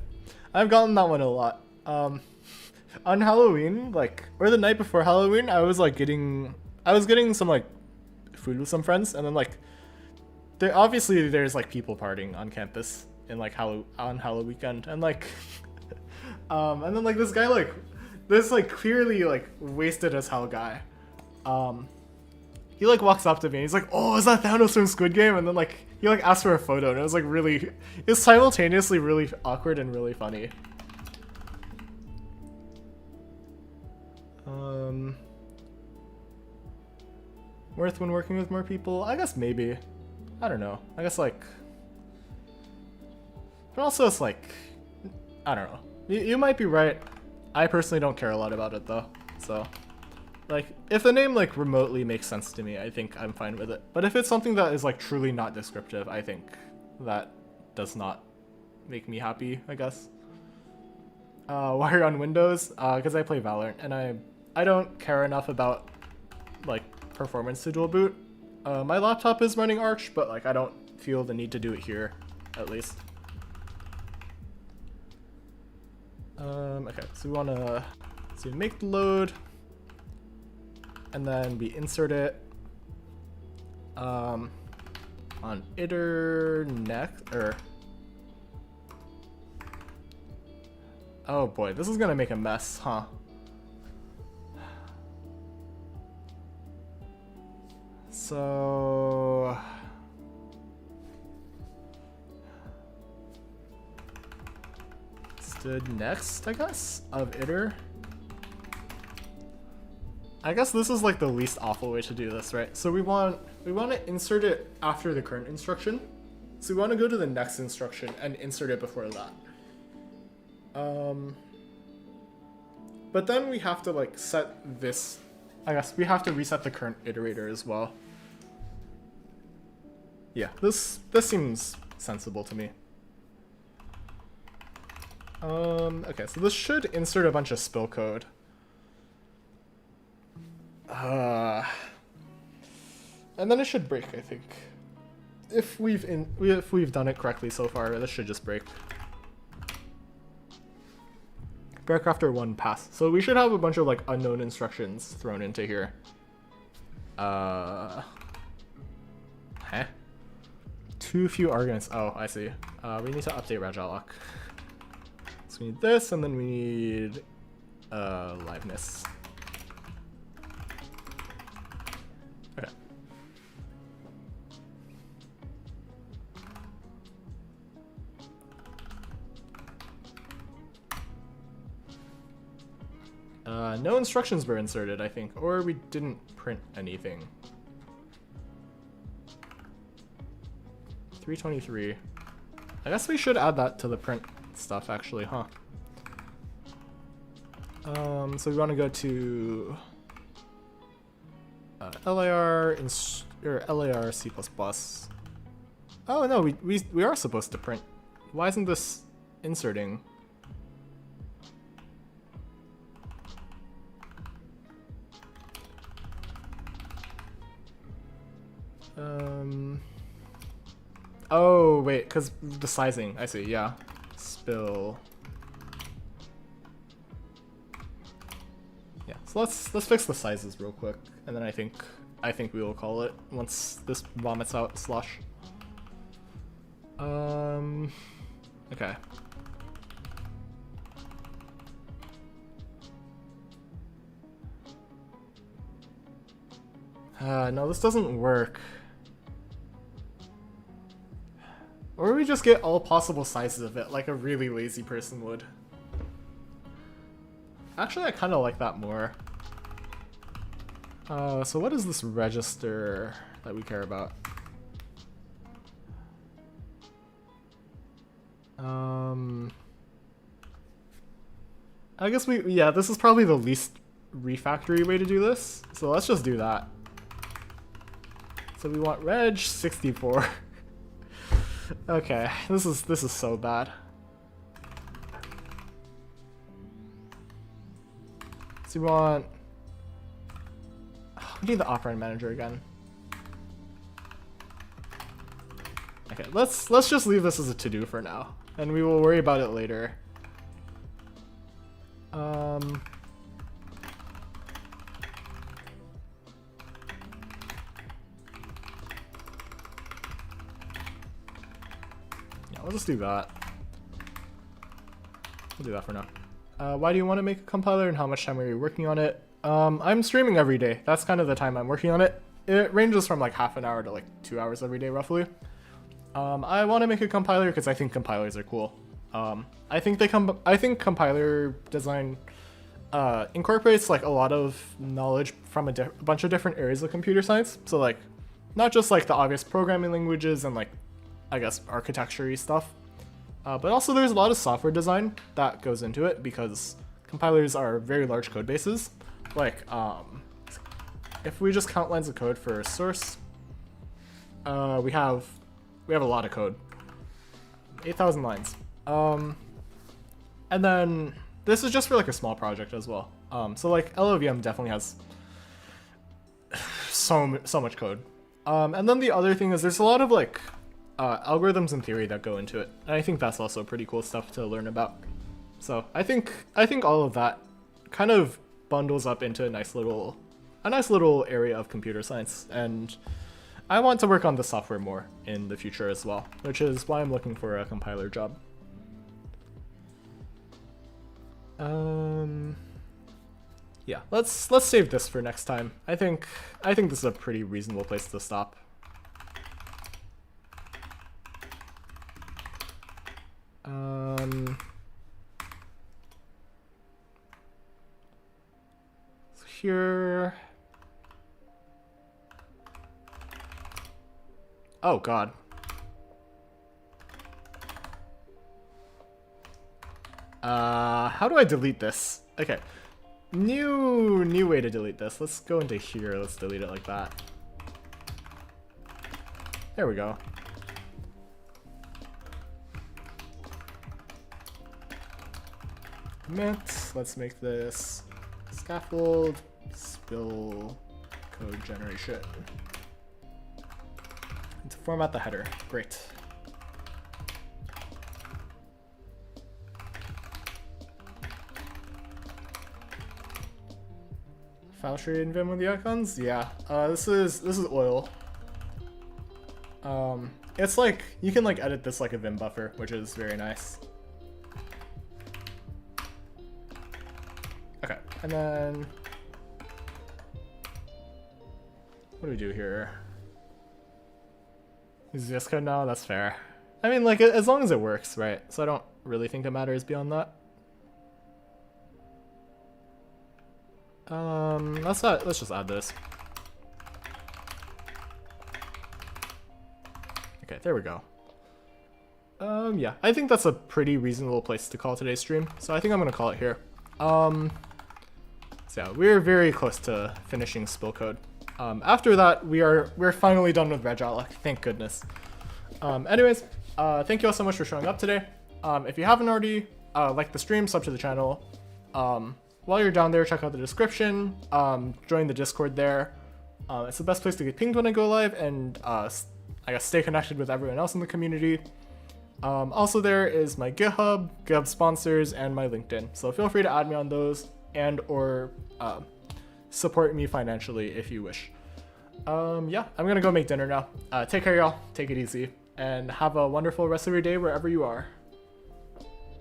gotten that one a lot. On Halloween, like, or the night before Halloween, I was getting some like food with some friends, and then like there's like people partying on campus in like on Halloween weekend, and like and then like this guy, like this like clearly like wasted as hell guy, he like walks up to me and he's like, "Oh, is that Thanos from Squid Game?" And then like he like asked for a photo, and it was like really, it's simultaneously really awkward and really funny. Worth when working with more people? I guess maybe. I don't know. I guess like, but also it's like, I don't know. You might be right. I personally don't care a lot about it though. So, like, if the name like remotely makes sense to me, I think I'm fine with it. But if it's something that is like truly not descriptive, I think that does not make me happy, I guess. Why are you on Windows? Because I play Valorant, and I don't care enough about like performance to dual boot. My laptop is running Arch, but like I don't feel the need to do it here, at least. Okay, so we want to make the load, and then we insert it on iter next, or oh boy, this is gonna make a mess, huh? So stood next, I guess, of iter. I guess this is like the least awful way to do this, right? So we want to insert it after the current instruction. So we want to go to the next instruction and insert it before that. But then we have to like set this, I guess we have to reset the current iterator as well. Yeah, this seems sensible to me. Okay, so this should insert a bunch of spill code. And then it should break, I think. If we've done it correctly so far, this should just break. Break after one pass. So we should have a bunch of like unknown instructions thrown into here. Huh? Too few arguments. Oh, I see. We need to update regelock. So we need this, and then we need liveness. Okay. No instructions were inserted, I think, or we didn't print anything. 323. I guess we should add that to the print stuff, actually, huh? So we want to go to LAR or LAR C++. Oh no, we are supposed to print. Why isn't this inserting? Oh wait, because the sizing. I see. Yeah. Spill. Yeah. So let's fix the sizes real quick, and then I think we will call it once this vomits out slush. Okay. No, this doesn't work. Or we just get all possible sizes of it, like a really lazy person would. Actually, I kind of like that more. So what is this register that we care about? I guess yeah, this is probably the least refactory way to do this. So let's just do that. So we want reg 64. Okay, this is so bad. So we want. We need the operand manager again. Okay, let's just leave this as a to-do for now, and we will worry about it later. Yeah, we'll just do that. We'll do that for now. Why do you want to make a compiler, and how much time are you working on it? I'm streaming every day. That's kind of the time I'm working on it. It ranges from like half an hour to like 2 hours every day, roughly. I want to make a compiler because I think compilers are cool. I think compiler design incorporates like a lot of knowledge from a bunch of different areas of computer science. So like, not just like the obvious programming languages and like, I guess architecture-y stuff, but also there's a lot of software design that goes into it because compilers are very large code bases. Like, if we just count lines of code for source, we have a lot of code, 8,000 lines. And then this is just for like a small project as well. So like LLVM definitely has so much code. And then the other thing is there's a lot of like algorithms and theory that go into it. And I think that's also pretty cool stuff to learn about. So I think all of that kind of bundles up into a nice little area of computer science, and I want to work on the software more in the future as well, which is why I'm looking for a compiler job. Yeah, let's save this for next time. I think this is a pretty reasonable place to stop. So here. Oh God. How do I delete this? Okay. New way to delete this. Let's go into here. Let's delete it like that. There we go. Mint. Let's make this scaffold spill code generation. And to format the header. Great. File tree in Vim with the icons? Yeah. This is oil. It's like you can like edit this like a Vim buffer, which is very nice. Okay, and then what do we do here? Is this code now? That's fair. I mean, like as long as it works, right? So I don't really think it matters beyond that. Let's just add this. Okay, there we go. Yeah, I think that's a pretty reasonable place to call today's stream, so I think I'm gonna call it here. So yeah, we're very close to finishing Spill Code. After that, we're finally done with Red Outlook, thank goodness. Anyways, thank you all so much for showing up today. If you haven't already, liked the stream, sub to the channel. While you're down there, check out the description, join the Discord there. It's the best place to get pinged when I go live, and I guess stay connected with everyone else in the community. Also there is my GitHub sponsors, and my LinkedIn. So feel free to add me on those and or support me financially if you wish. Yeah, I'm gonna go make dinner now. Take care, y'all. Take it easy, and have a wonderful rest of your day wherever you are.